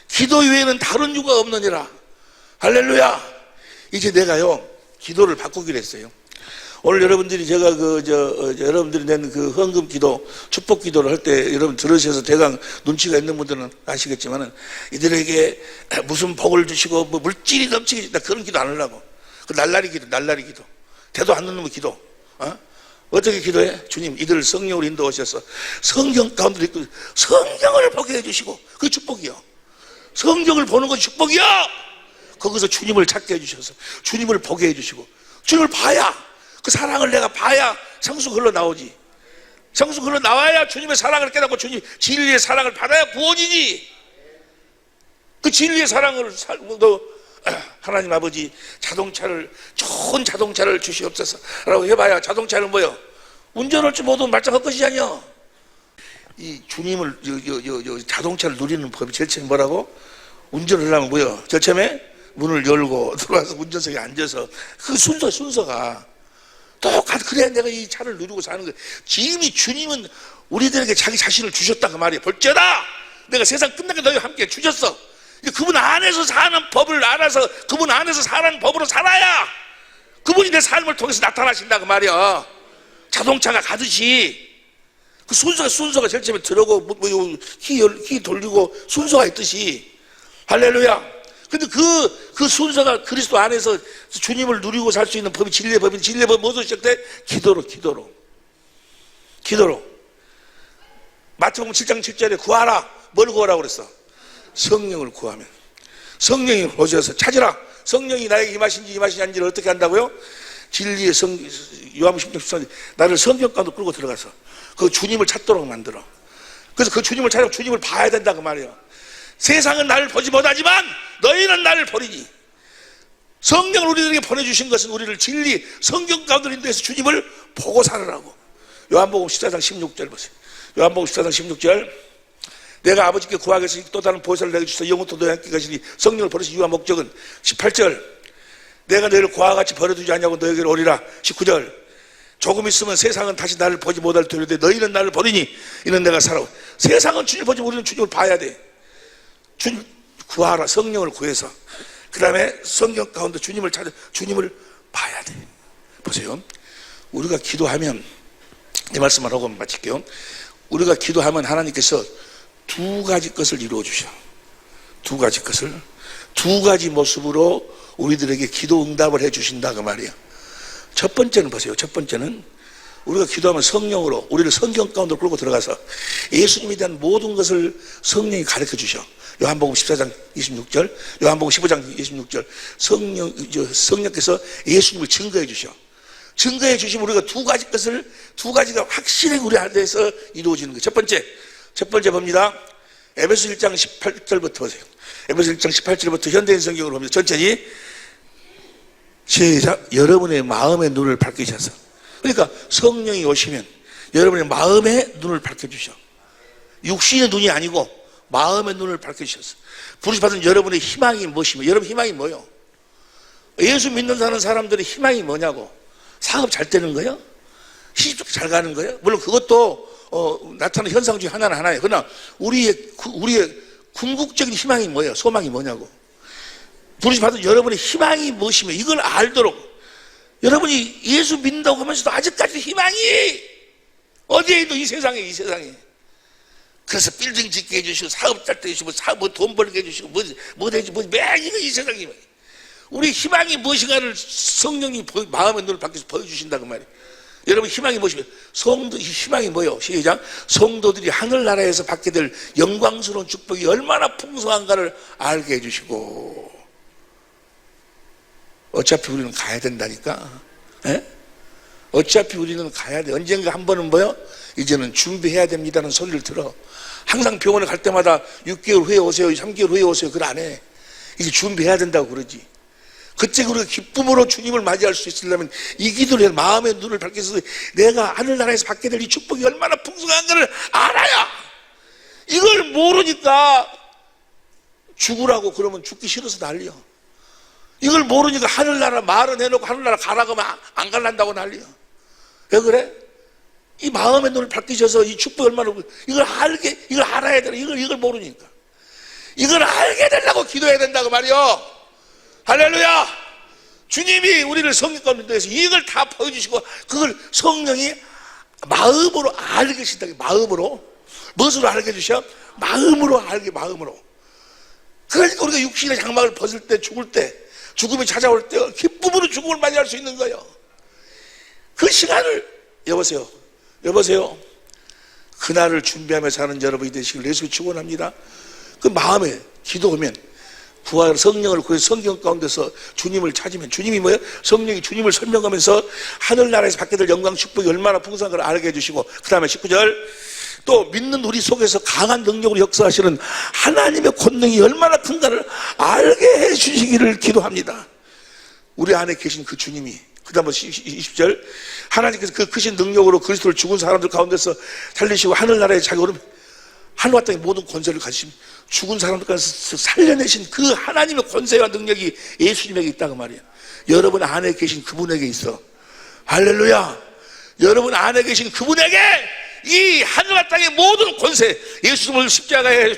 기도 외에는 다른 유가 없느니라. 할렐루야. 이제 내가요 기도를 바꾸기로 했어요. 오늘 여러분들이 제가 여러분들이 낸 그 헌금 기도, 축복 기도를 할 때 여러분 들으셔서 대강 눈치가 있는 분들은 아시겠지만은 이들에게 무슨 복을 주시고 뭐 물질이 넘치게 주다 그런 기도 안 하려고. 그 날라리 기도. 대도 안 넣는 기도. 어떻게 기도해? 주님, 이들을 성령으로 인도하셔서 성경 가운데 있고 성경을 보게 해주시고 그게 축복이요. 성경을 보는 것이 축복이요. 거기서 주님을 찾게 해주셔서 주님을 보게 해주시고 주님을 봐야 그 사랑을 내가 봐야 성수가 흘러나오지. 성수가 흘러나와야 주님의 사랑을 깨닫고 주님 진리의 사랑을 받아야 구원이지. 그 진리의 사랑을 너 하나님 아버지 좋은 자동차를 주시옵소서라고 해봐야 자동차는 뭐요? 운전할 줄 모두 말짱할 것이 아니요. 이 주님을 자동차를 누리는 법이 제일 처음에 뭐라고? 운전을 하려면 뭐요? 제일 처음에 문을 열고 들어와서 운전석에 앉아서 그 순서가 똑같아. 그래야 내가 이 차를 누리고 사는 거예요. 이미 주님은 우리들에게 자기 자신을 주셨다 그 말이에요. 볼지어다 내가 세상 끝나게 너희와 함께 주셨어. 그분 안에서 사는 법을 알아서 그분 안에서 사는 법으로 살아야 그분이 내 삶을 통해서 나타나신다 그 말이야. 자동차가 가듯이 그 순서가 제일 처음에 들어오고 키 돌리고 순서가 있듯이. 할렐루야. 근데 그 순서가 그리스도 안에서 주님을 누리고 살 수 있는 법이 진리의 법인데 진리의 법이 뭐로 시작돼? 기도로. 마태복음 7장 7절에 구하라. 뭘 구하라고 그랬어? 성령을 구하면. 성령이 오셔서 찾으라. 성령이 나에게 임하신지 아닌지를 어떻게 한다고요? 진리의 요한복음 16장 13절 나를 성경 가운데 끌고 들어가서 그 주님을 찾도록 만들어. 그래서 그 주님을 찾으면 주님을 봐야 된다 그 말이에요. 세상은 나를 보지 못하지만 너희는 나를 보리니. 성령을 우리들에게 보내주신 것은 우리를 진리 성경 가운데 인도해서 주님을 보고 살으라고. 요한복음 14장 16절 보세요. 요한복음 14장 16절 내가 아버지께 구하겠으니 또 다른 보혜사를 내게 주셔서 영원토록 너희와 함께 가시니 성령을 보내신 이유와 목적은 18절 내가 너희를 고와 같이 버려두지 않냐고 너희에게로 오리라. 19절 조금 있으면 세상은 다시 나를 보지 못할 터인데 너희는 나를 보리니 이는 내가 살아. 세상은 주님을 보지 우리는 주님을 봐야 돼. 주님 구하라. 성령을 구해서 그 다음에 성경 가운데 주님을 찾아 주님을 봐야 돼. 보세요. 우리가 기도하면 이 말씀을 하고 마칠게요. 우리가 기도하면 하나님께서 두 가지 것을 이루어 주셔. 두 가지 모습으로 우리들에게 기도 응답을 해 주신다 그 말이야. 첫 번째는 보세요. 첫 번째는 우리가 기도하면 성령으로 우리를 성경 가운데 끌고 들어가서 예수님에 대한 모든 것을 성령이 가르쳐 주셔. 요한복음 14장 26절, 요한복음 15장 26절 성령께서 예수님을 증거해 주셔. 증거해 주시면 우리가 두 가지가 확실히 우리 안에서 이루어지는 거예요. 첫 번째 봅니다. 에베소 1장 18절부터 보세요. 에베소 1장 18절부터 현대인 성경으로 봅니다. 천천히 시작. 여러분의 마음의 눈을 밝히셔서. 그러니까 성령이 오시면 여러분의 마음의 눈을 밝혀주셔. 육신의 눈이 아니고 마음의 눈을 밝혀주셔서 부르심받은 여러분의 희망이 무엇이며 여러분 희망이 뭐요? 예수 믿는 사람들의 희망이 뭐냐고. 사업 잘 되는 거예요? 시집 잘 가는 거예요? 물론 그것도 나타나는 현상 중에 하나예요. 그러나 우리의 궁극적인 희망이 뭐예요? 소망이 뭐냐고. 부르심받은 여러분의 희망이 무엇이며 이걸 알도록 여러분이 예수 믿는다고 하면서도 아직까지 희망이 어디에 있노? 이 세상에. 그래서 빌딩 짓게 해주시고 사업 잘 때 해주시고 돈 벌게 해주시고 매일 이 세상이 우리 희망이 무엇인가를 성령이 마음의 눈을 밝혀서 보여주신다 그 말이에요. 여러분 희망이 무엇이며 희망이 뭐예요? 시작. 성도들이 하늘나라에서 받게 될 영광스러운 축복이 얼마나 풍성한가를 알게 해주시고. 어차피 우리는 가야 된다니까. 어차피 우리는 가야 돼. 언젠가 한 번은 뭐요? 이제는 준비해야 됩니다는 소리를 들어. 항상 병원에 갈 때마다 6개월 후에 오세요, 3개월 후에 오세요. 그걸 안 해. 이제 준비해야 된다고 그러지. 그때 우리가 기쁨으로 주님을 맞이할 수 있으려면 이 기도를 마음의 눈을 밝게 해서 내가 하늘나라에서 받게 될 이 축복이 얼마나 풍성한가를 알아야. 이걸 모르니까 죽으라고 그러면 죽기 싫어서 난리야. 이걸 모르니까 하늘나라 말은 해놓고 하늘나라 가라고 하면 안 갈란다고 난리야. 왜 그래? 이 마음의 눈을 밝히셔서 이 축복이 얼마나, 이걸 알아야 되나? 이걸 모르니까. 이걸 알게 되려고 기도해야 된다고 말이요. 할렐루야! 주님이 우리를 성령 가운데서 이걸 다 보여주시고 그걸 성령이 마음으로 알게 하신다. 마음으로. 무엇으로 알게 해주셔? 마음으로 알게, 마음으로. 그러니까 우리가 육신의 장막을 벗을 때, 죽을 때, 죽음이 찾아올 때 기쁨으로 죽음을 맞이할 수 있는 거예요. 그 시간을, 여보세요. 그날을 준비하며 사는 여러분이 되시길 예수 축원합니다. 그 마음에 기도하면 부활 성령을 구해서 성경 가운데서 주님을 찾으면 주님이 뭐예요? 성령이 주님을 설명하면서 하늘나라에서 받게 될 영광 축복이 얼마나 풍성한 걸 알게 해주시고, 그 다음에 19절 또 믿는 우리 속에서 강한 능력으로 역사하시는 하나님의 권능이 얼마나 큰가를 알게 해주시기를 기도합니다. 우리 안에 계신 그 주님이, 그 다음 20절 하나님께서 그 크신 능력으로 그리스도를 죽은 사람들 가운데서 살리시고 하늘나라에 자기 오름 하늘과 땅의 모든 권세를 가지신 죽은 사람들 가운데서 살려내신 그 하나님의 권세와 능력이 예수님에게 있다고 말이야. 여러분 안에 계신 그분에게 있어. 할렐루야. 여러분 안에 계신 그분에게 이 하늘과 땅의 모든 권세, 예수님을 십자가에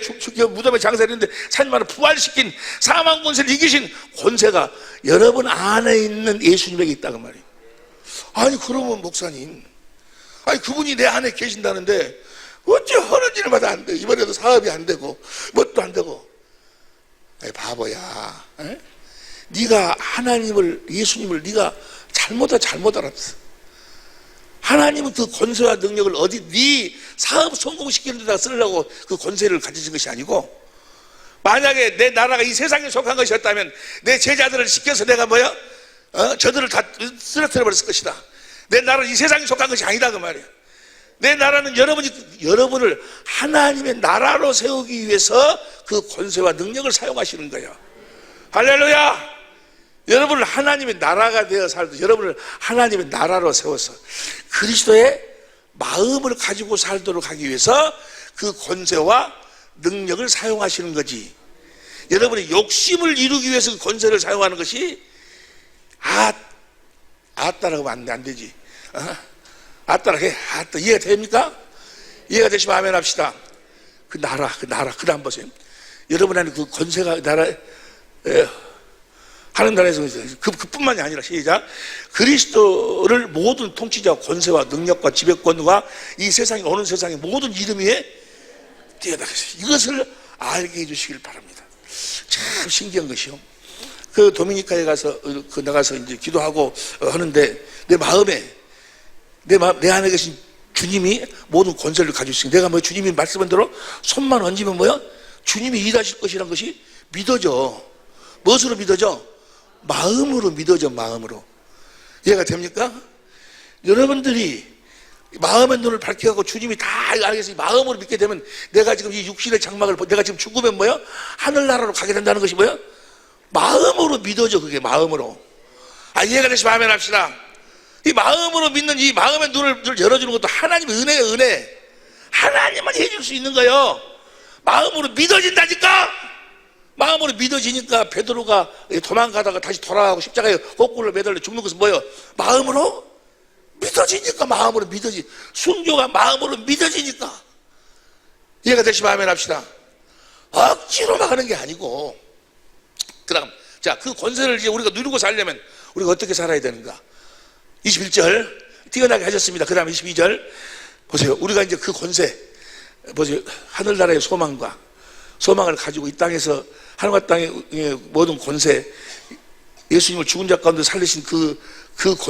무덤에 장사했는데 사님만을 부활시킨 사망 권세를 이기신 권세가 여러분 안에 있는 예수님에게 있다고 말이에요. 아니 그러면 목사님, 아니 그분이 내 안에 계신다는데 어째 하는 일마다 안 돼? 이번에도 사업이 안 되고 뭣도 안 되고. 아이 바보야. 에? 네가 하나님을, 예수님을 네가 잘못 알았어. 하나님은 그 권세와 능력을 어디 네 사업 성공시키는 데다 쓰려고 그 권세를 가지신 것이 아니고, 만약에 내 나라가 이 세상에 속한 것이었다면 내 제자들을 시켜서 내가 뭐야? 저들을 다 쓰러뜨려 버렸을 것이다. 내 나라는 이 세상에 속한 것이 아니다 그 말이야. 내 나라는 여러분을 하나님의 나라로 세우기 위해서 그 권세와 능력을 사용하시는 거예요. 할렐루야! 여러분을 하나님의 나라가 되어 살도 여러분을 하나님의 나라로 세워서 그리스도의 마음을 가지고 살도록 하기 위해서 그 권세와 능력을 사용하시는 거지. 여러분의 욕심을 이루기 위해서 그 권세를 사용하는 것이 아따라고 하면 안 되지. 아따라 해. 아따 이해가 됩니까? 이해가 되시면 아멘 합시다. 그 나라 그 다음 보세요. 여러분 안에 그 권세가 하는 나라에서 그뿐만이 아니라 시작. 그리스도를 모든 통치자와 권세와 능력과 지배권과 이 세상에 오는 세상의 모든 이름 위에 띄어다. 이것을 알게 해주시길 바랍니다. 참 신기한 것이요. 그 도미니카에 가서 나가서 이제 기도하고 하는데 내 안에 계신 주님이 모든 권세를 가지고 있으니 내가 뭐 주님이 말씀한 대로 손만 얹으면 뭐야? 주님이 일하실 것이란 것이 믿어져. 무엇으로 믿어져? 마음으로 믿어져. 마음으로. 이해가 됩니까? 여러분들이 마음의 눈을 밝혀가고 주님이 다 알겠으니 마음으로 믿게 되면 내가 지금 이 육신의 장막을 내가 지금 죽으면 뭐야? 하늘나라로 가게 된다는 것이 뭐야? 마음으로 믿어져. 그게 마음으로. 이해가 되시면 아멘 합시다. 이 마음으로 믿는 이 마음의 눈을 열어주는 것도 하나님의 은혜예요. 은혜. 하나님만 해줄 수 있는 거예요. 마음으로 믿어진다니까. 마음으로 믿어지니까 베드로가 도망가다가 다시 돌아가고 십자가에 거꾸로 매달려 죽는 것은 뭐예요? 마음으로 믿어지니까. 마음으로 믿어지. 순교가 마음으로 믿어지니까. 이해가 되시면 아멘 합시다. 억지로만 하는 게 아니고. 그다음 그 권세를 이제 우리가 누리고 살려면 우리가 어떻게 살아야 되는가? 21절 뛰어나게 하셨습니다. 그 다음에 22절 보세요. 우리가 이제 그 권세 보세요. 하늘나라의 소망을 가지고 이 땅에서 하늘과 땅의 모든 권세, 예수님을 죽은 자 가운데 살리신 그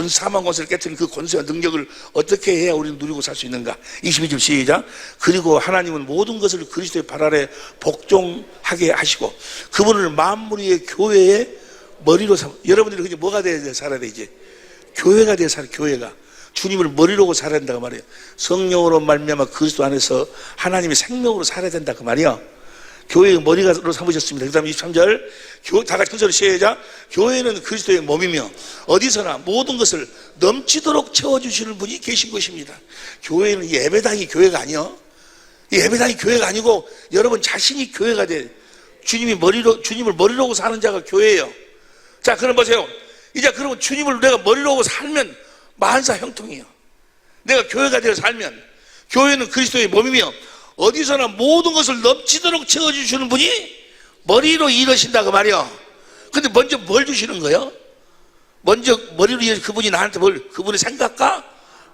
사망 권세를 깨뜨린 그 권세와 능력을 어떻게 해야 우리는 누리고 살 수 있는가? 22절 시작. 그리고 하나님은 모든 것을 그리스도의 발 아래 복종하게 하시고 그분을 만물 위의 교회의 머리로 여러분들이 이제 뭐가 돼야 살아야 돼? 이제 교회가 돼야 살아. 교회가 주님을 머리로 살아야 된다고 말이에요. 성령으로 말미암아 그리스도 안에서 하나님의 생명으로 살아야 된다 그 말이에요. 교회의 머리가로 삼으셨습니다. 그 다음에 23절, 다 같이 큰 소리 시작. 교회는 그리스도의 몸이며 어디서나 모든 것을 넘치도록 채워주시는 분이 계신 것입니다. 교회는 이 예배당이 교회가 아니요. 이 예배당이 교회가 아니고 여러분 자신이 교회가 돼. 주님을 머리로 하고 사는 자가 교회예요. 자, 그럼 보세요. 이제 그러면 주님을 내가 머리로 하고 살면 만사 형통이에요. 내가 교회가 되어 살면 교회는 그리스도의 몸이며 어디서나 모든 것을 넘치도록 채워주시는 분이 머리로 일하신다 그 말이요. 근데 먼저 뭘 주시는 거예요? 먼저 머리로 일하신 그분이 나한테 그분의 생각과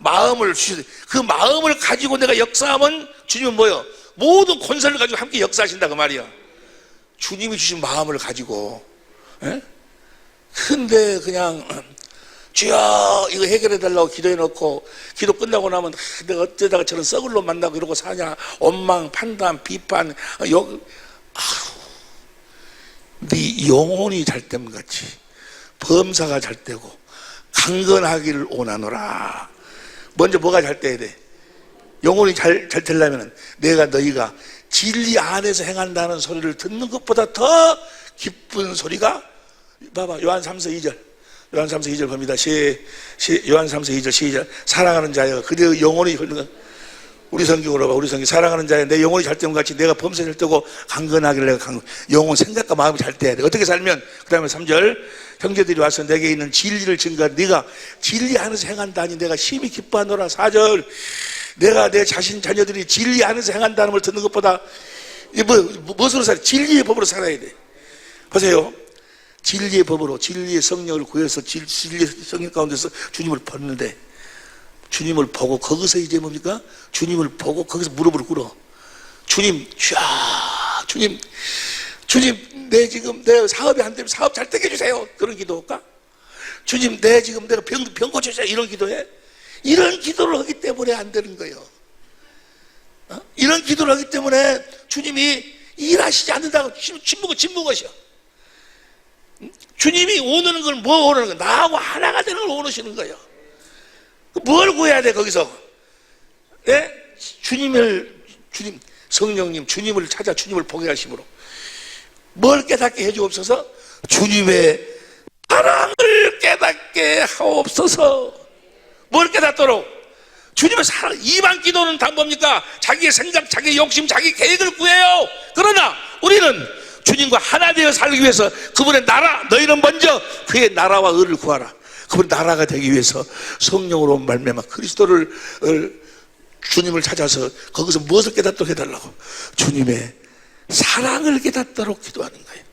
마음을 주시는, 그 마음을 가지고 내가 역사하면 주님은 뭐예요? 모든 권세를 가지고 함께 역사하신다 그 말이요. 주님이 주신 마음을 가지고, 에? 근데 그냥 주여 이거 해결해달라고 기도해놓고 기도 끝나고 나면 내가 어쩌다가 저런 썩을 놈 만나고 이러고 사냐, 원망, 판단, 비판, 네 영혼이 잘 때면 같이 범사가 잘 되고 강건하기를 원하노라. 먼저 뭐가 잘 돼야 돼? 영혼이 잘 되려면 내가 너희가 진리 안에서 행한다는 소리를 듣는 것보다 더 기쁜 소리가, 봐봐, 요한 3서 2절. 요한 3서 2절 봅니다. 요한 3서 2절 시작. 사랑하는 자여 그대의 영혼이 흐르는, 우리 성경으로 봐. 우리 성경 사랑하는 자여 내 영혼이 잘 때면 같이 내가 범사 잘 때고 강건하기를 내가 영혼 생각과 마음이 잘 돼야 돼. 어떻게 살면? 그 다음에 3절 형제들이 와서 내게 있는 진리를 증거하 네가 진리 안에서 행한다니 내가 심히 기뻐하노라. 4절 내가 내 자신 자녀들이 진리 안에서 행한다는 걸 듣는 것보다 무엇으로 살아? 진리의 법으로 살아야 돼. 보세요. 진리의 법으로 진리의 성령을 구해서 진리의 성령 가운데서 주님을 봤는데 주님을 보고 거기서 이제 뭡니까? 주님을 보고 거기서 무릎을 꿇어. 주님, 주님 내 사업이 안 되면 사업 잘 되게 해주세요. 그런 기도할까? 주님 내가 병 고쳐주세요. 이런 기도해? 이런 기도를 하기 때문에 안 되는 거예요. 이런 기도를 하기 때문에 주님이 일하시지 않는다고 침묵하셔. 주님이 원하는 걸 뭐 원하는 거야? 나하고 하나가 되는 걸 원하시는 거예요. 뭘 구해야 돼 거기서? 네? 성령님 주님을 찾아 주님을 보게 하심으로 뭘 깨닫게 해주옵소서? 주님의 사랑을 깨닫게 하옵소서. 뭘 깨닫도록? 주님의 사랑. 이만 기도는 다 뭡니까? 자기의 생각, 자기의 욕심, 자기 계획을 구해요. 그러나 우리는 주님과 하나 되어 살기 위해서 그분의 나라, 너희는 먼저 그의 나라와 의를 구하라. 그분의 나라가 되기 위해서 성령으로 말미암아 그리스도를 주님을 찾아서 거기서 무엇을 깨닫도록 해달라고? 주님의 사랑을 깨닫도록 기도하는 거예요.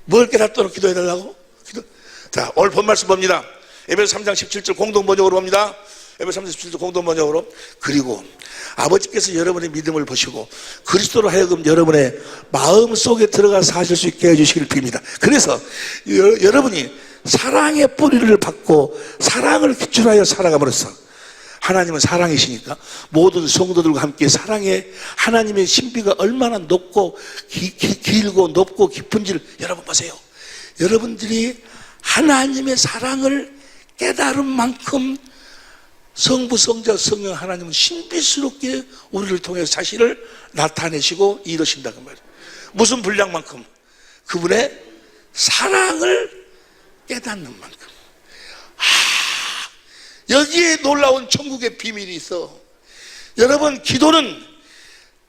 뭘 깨닫도록 기도해달라고? 자, 오늘 본 말씀 봅니다. 에베소 3장 17절 공동 번역으로 봅니다. 에베소 3장 17절 공동 번역으로. 그리고 아버지께서 여러분의 믿음을 보시고 그리스도로 하여금 여러분의 마음 속에 들어가 사실 수 있게 해주시길 빕니다. 그래서 여러분이 사랑의 뿌리를 받고 사랑을 기준하여 살아감으로써 하나님은 사랑이시니까 모든 성도들과 함께 사랑의 하나님의 신비가 얼마나 높고 길고 높고 깊은지를 여러분 보세요. 여러분들이 하나님의 사랑을 깨달은 만큼 성부, 성자, 성령 하나님은 신비스럽게 우리를 통해서 자신을 나타내시고 이루신다 그 말이에요. 무슨 분량만큼? 그분의 사랑을 깨닫는 만큼. 여기에 놀라운 천국의 비밀이 있어. 여러분, 기도는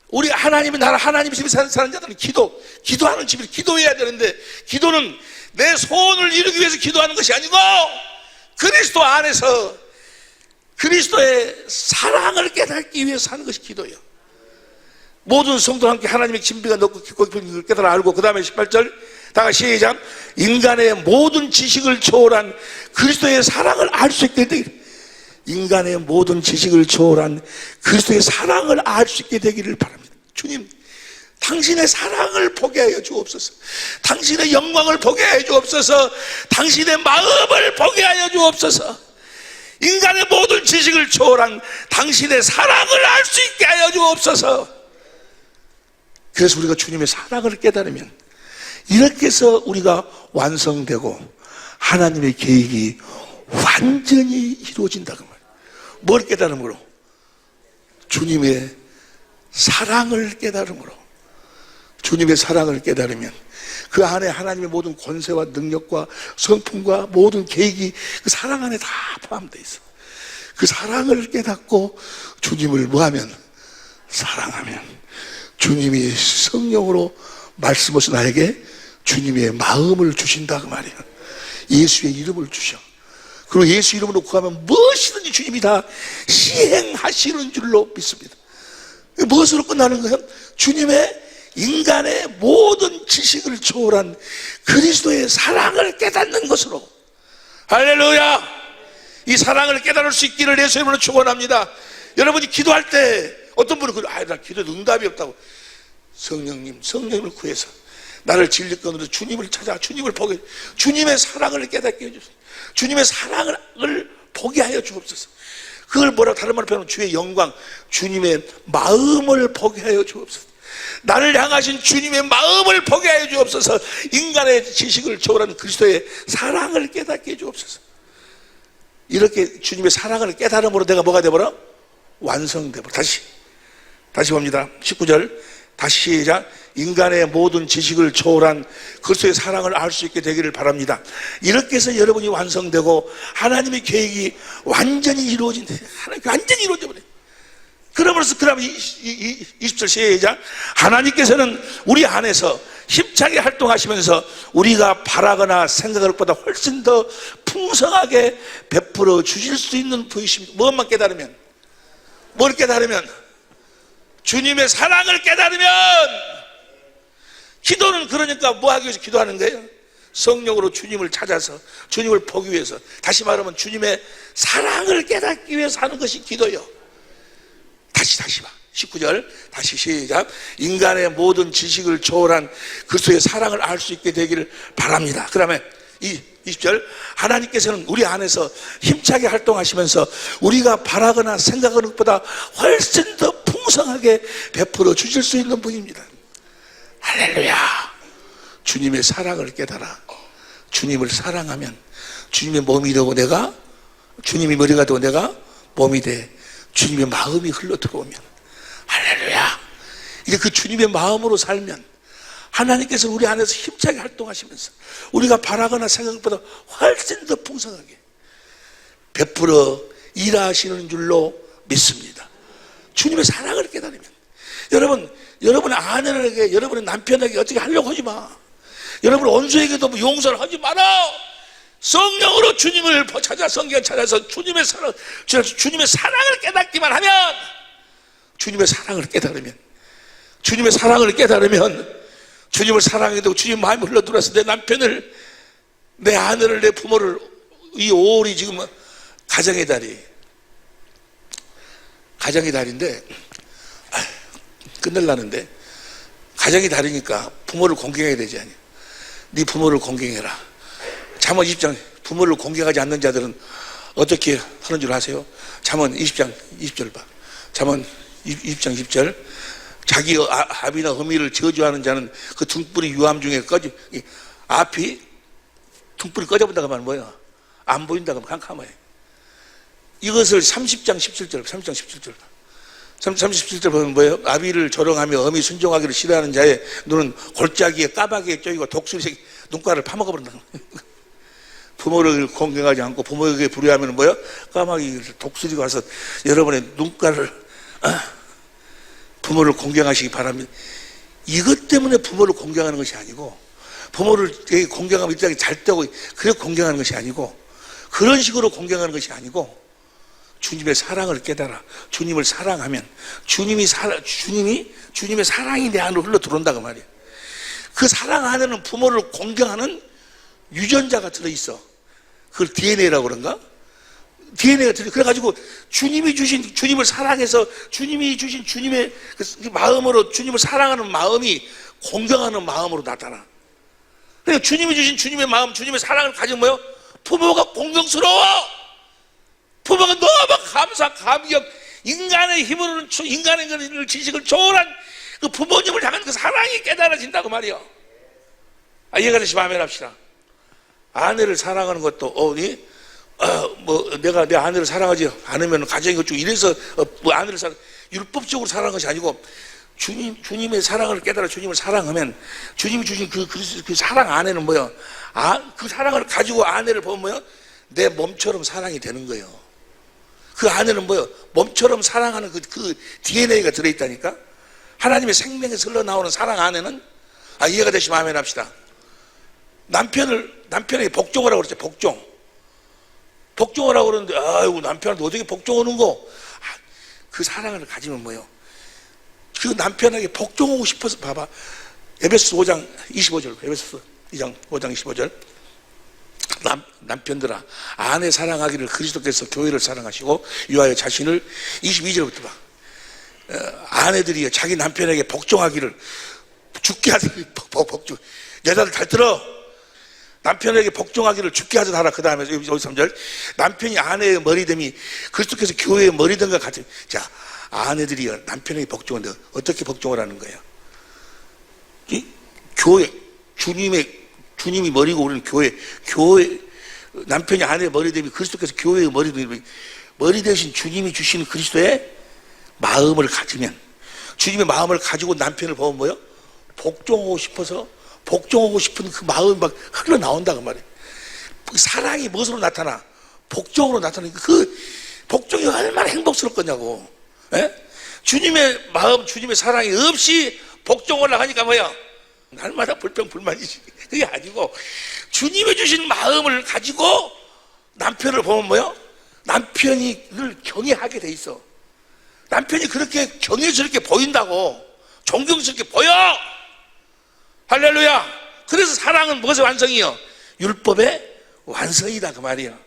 우리 하나님의 나라, 하나님의 집에 사는 자들은 기도하는 집을 기도해야 되는데, 기도는 내 소원을 이루기 위해서 기도하는 것이 아니고 그리스도 안에서 그리스도의 사랑을 깨닫기 위해서 하는 것이 기도예요. 모든 성도와 함께 하나님의 진비가 높고 깊고 깊은 걸 깨달아 알고, 그 다음에 18절 다 같이 시작. 인간의 모든 지식을 초월한 그리스도의 사랑을 알 수 있게 되기를. 인간의 모든 지식을 초월한 그리스도의 사랑을 알 수 있게 되기를 바랍니다. 주님, 당신의 사랑을 보게 하여 주옵소서. 당신의 영광을 보게 하여 주옵소서. 당신의 마음을 보게 하여 주옵소서. 인간의 모든 지식을 초월한 당신의 사랑을 알 수 있게 하여 주옵소서. 그래서 우리가 주님의 사랑을 깨달으면 이렇게 해서 우리가 완성되고 하나님의 계획이 완전히 이루어진다고 말이에요. 뭘 깨달음으로? 주님의 사랑을 깨달음으로. 주님의 사랑을 깨달으면 그 안에 하나님의 모든 권세와 능력과 성품과 모든 계획이 그 사랑 안에 다 포함되어 있어. 그 사랑을 깨닫고 주님을 뭐하면? 사랑하면 주님이 성령으로 말씀하셔서 나에게 주님의 마음을 주신다 그 말이야. 예수의 이름을 주셔. 그리고 예수 이름으로 구하면 무엇이든지 주님이 다 시행하시는 줄로 믿습니다. 무엇으로 끝나는 거예요? 주님의 인간의 모든 지식을 초월한 그리스도의 사랑을 깨닫는 것으로. 할렐루야! 이 사랑을 깨달을 수 있기를 예수 이름으로 축원합니다. 여러분이 기도할 때 어떤 분은 나 기도에 응답이 없다고. 성령님을 구해서 나를 진리권으로 주님을 찾아 주님을 보게, 주님의 사랑을 깨닫게 해주세요. 주님의 사랑을 보게 하여 주옵소서. 그걸 뭐라고 다른 말로 표현하면 주의 영광, 주님의 마음을 보게 하여 주옵소서. 나를 향하신 주님의 마음을 보게 하여 주옵소서. 인간의 지식을 초월한 그리스도의 사랑을 깨닫게 해 주옵소서. 이렇게 주님의 사랑을 깨달음으로 내가 뭐가 되버려? 완성되버려. 다시 봅니다. 19절 다시 시작. 인간의 모든 지식을 초월한 그리스도의 사랑을 알 수 있게 되기를 바랍니다. 이렇게 해서 여러분이 완성되고 하나님의 계획이 완전히 이루어진다. 완전히 이루어져버려요. 그러면서 그러면 20절 시작. 하나님께서는 우리 안에서 힘차게 활동하시면서 우리가 바라거나 생각할 것보다 훨씬 더 풍성하게 베풀어 주실 수 있는 분이십니다. 무엇만 깨달으면? 뭘 깨달으면? 주님의 사랑을 깨달으면. 기도는 그러니까 뭐 하기 위해서 기도하는 거예요? 성령으로 주님을 찾아서 주님을 보기 위해서, 다시 말하면 주님의 사랑을 깨닫기 위해서 하는 것이 기도요. 다시 봐. 19절 다시 시작. 인간의 모든 지식을 초월한 그리스도의 사랑을 알 수 있게 되기를 바랍니다. 그 다음에 20절 하나님께서는 우리 안에서 힘차게 활동하시면서 우리가 바라거나 생각하는 것보다 훨씬 더 풍성하게 베풀어 주실 수 있는 분입니다. 할렐루야. 주님의 사랑을 깨달아 주님을 사랑하면 주님의 몸이 되고 내가, 주님이 머리가 되고 내가 몸이 돼 주님의 마음이 흘러 들어오면, 할렐루야. 이제 그 주님의 마음으로 살면 하나님께서 우리 안에서 힘차게 활동하시면서 우리가 바라거나 생각보다 훨씬 더 풍성하게 베풀어 일하시는 줄로 믿습니다. 주님의 사랑을 깨달으면. 여러분의 아내에게, 여러분의 남편에게 어떻게 하려고 하지 마. 여러분 원수에게도 뭐 용서를 하지 마라. 성령으로 주님을 찾아, 성경 찾아서 주님의 사랑을 깨닫기만 하면, 주님의 사랑을 깨달으면 주님을 사랑하게 되고 주님 마음이 흘러들어서 내 남편을, 내 아내를, 내 부모를, 이 5월이 지금 가정의 달인데 끝낼라는데, 가정의 달이니까 부모를 공경해야 되지 않냐. 네 부모를 공경해라. 잠언 20장, 부모를 공경하지 않는 자들은 어떻게 하는 줄 아세요? 잠언 20장 20절 봐. 잠언 20장 10절. 자기 아비나 어미를 저주하는 자는 그 등불이 유암 중에 앞이 등불이 꺼져본다고 하면 뭐야? 안 보인다고 하면 캄캄해. 이것을 30장 17절 봐. 37절 보면 뭐예요? 아비를 조롱하며 어미 순종하기를 싫어하는 자의 눈은 골짜기에 까마귀에 쪼이고 독수리 새끼 눈가를 파먹어버린다. 부모를 공경하지 않고 부모에게 불의하면 뭐예요? 까마귀 독수리가 와서 여러분의 눈가를, 부모를 공경하시기 바랍니다. 이것 때문에 부모를 공경하는 것이 아니고, 부모를 공경하면 이 땅에 잘 되고 그래 공경하는 것이 아니고, 그런 식으로 공경하는 것이 아니고, 주님의 사랑을 깨달아 주님을 사랑하면 주님의 사랑이 내 안으로 흘러 들어온다고 말이에요. 그 사랑 안에는 부모를 공경하는 유전자가 들어있어. 그걸 DNA라고 그런가? DNA가 들어. 그래가지고 주님이 주신, 주님을 사랑해서 주님이 주신 주님의 그 마음으로, 주님을 사랑하는 마음이 공경하는 마음으로 나타나. 그러니까 주님이 주신 주님의 마음, 주님의 사랑을 가진 뭐예요? 부모가 공경스러워. 부모가 너무 감격, 인간의 힘으로는, 인간의 지식을 초월한 그 부모님을 향한 그 사랑이 깨달아진다고 말이요. 이해가 되시 마음에 합시다. 아내를 사랑하는 것도, 내가 내 아내를 사랑하지 않으면 가정이 어쩌고 이래서 아내를 율법적으로 사랑하는 것이 아니고, 주님의 사랑을 깨달아 주님을 사랑하면 주님이 주신 그 사랑 안에는 뭐요? 그 사랑을 가지고 아내를 보면 뭐요? 내 몸처럼 사랑이 되는 거예요. 그 안에는 뭐요? 몸처럼 사랑하는 그 DNA가 들어있다니까? 하나님의 생명에서 흘러나오는 사랑 안에는, 이해가 되시면 아멘 합시다. 남편에게 복종하라고 그랬죠. 복종하라고 그러는데, 아이고, 남편한테 어떻게 복종하는 거? 그 사랑을 가지면 뭐요? 그 남편에게 복종하고 싶어서, 봐봐. 에베소 5장 25절, 에베소 2장 5장 25절. 남편들아, 아내 사랑하기를 그리스도께서 교회를 사랑하시고 위하여 자신을, 22절부터 봐. 아내들이 자기 남편에게 복종하기를, 죽게 하듯이 복종. 여자들 잘 들어. 남편에게 복종하기를 죽게 하듯 하라. 그 다음에 53절. 남편이 아내의 머리됨이 그리스도께서 교회의 머리됨과 같은. 자, 아내들이 남편에게 복종하는데 어떻게 복종을 하는 거예요? 교회, 주님이 머리고 우리는 교회, 남편이 아내의 머리됨이 그리스도께서 교회의 머리됨이, 머리 대신 주님이 주시는 그리스도의 마음을 가지면, 주님의 마음을 가지고 남편을 보면 뭐요? 복종하고 싶은 그 마음이 막 흘러나온다 그 말이에요. 사랑이 무엇으로 나타나? 복종으로 나타나니까 그 복종이 얼마나 행복스럽겠냐고. 예? 주님의 마음, 주님의 사랑이 없이 복종을 하니까 뭐야? 날마다 불평불만이지. 그게 아니고 주님이 주신 마음을 가지고 남편을 보면 뭐요? 남편이 늘 경외하게 돼 있어. 남편이 그렇게 경외스럽게 보인다고, 존경스럽게 보여. 할렐루야. 그래서 사랑은 무엇의 완성이요? 율법의 완성이다 그 말이야.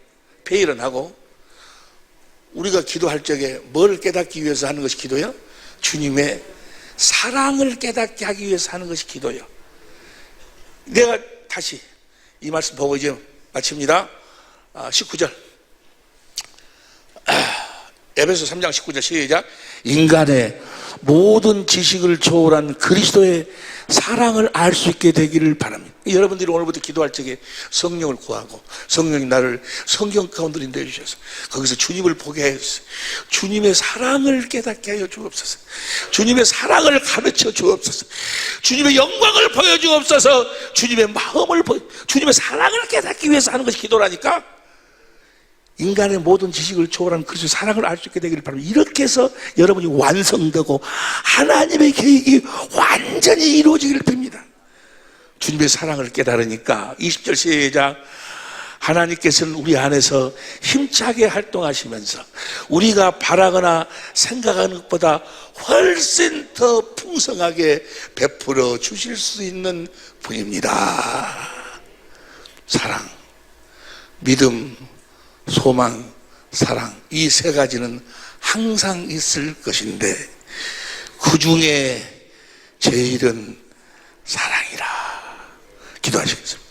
폐일은 하고, 우리가 기도할 적에 뭘 깨닫기 위해서 하는 것이 기도요? 주님의 사랑을 깨닫게 하기 위해서 하는 것이 기도요. 내가 다시 이 말씀 보고 이제 마칩니다. 19절. 에베소 3장 19절 시작. 인간의 모든 지식을 초월한 그리스도의 사랑을 알 수 있게 되기를 바랍니다. 여러분들이 오늘부터 기도할 적에 성령을 구하고, 성령이 나를 성경 가운데 인도해 주셔서 거기서 주님을 보게 하여주세요. 주님의 사랑을 깨닫게 하여 주옵소서. 주님의 사랑을 가르쳐 주옵소서. 주님의 영광을 보여주옵소서. 주님의 마음을 주님의 사랑을 깨닫기 위해서 하는 것이 기도라니까. 인간의 모든 지식을 초월한 그리스도의 사랑을 알 수 있게 되기를 바랍니다. 이렇게 해서 여러분이 완성되고 하나님의 계획이 완전히 이루어지기를 빕니다. 주님의 사랑을 깨달으니까 20절 시작. 하나님께서는 우리 안에서 힘차게 활동하시면서 우리가 바라거나 생각하는 것보다 훨씬 더 풍성하게 베풀어 주실 수 있는 분입니다. 사랑, 믿음, 소망, 사랑, 이 세 가지는 항상 있을 것인데 그 중에 제일은 사랑이라. 기도하시겠습니다.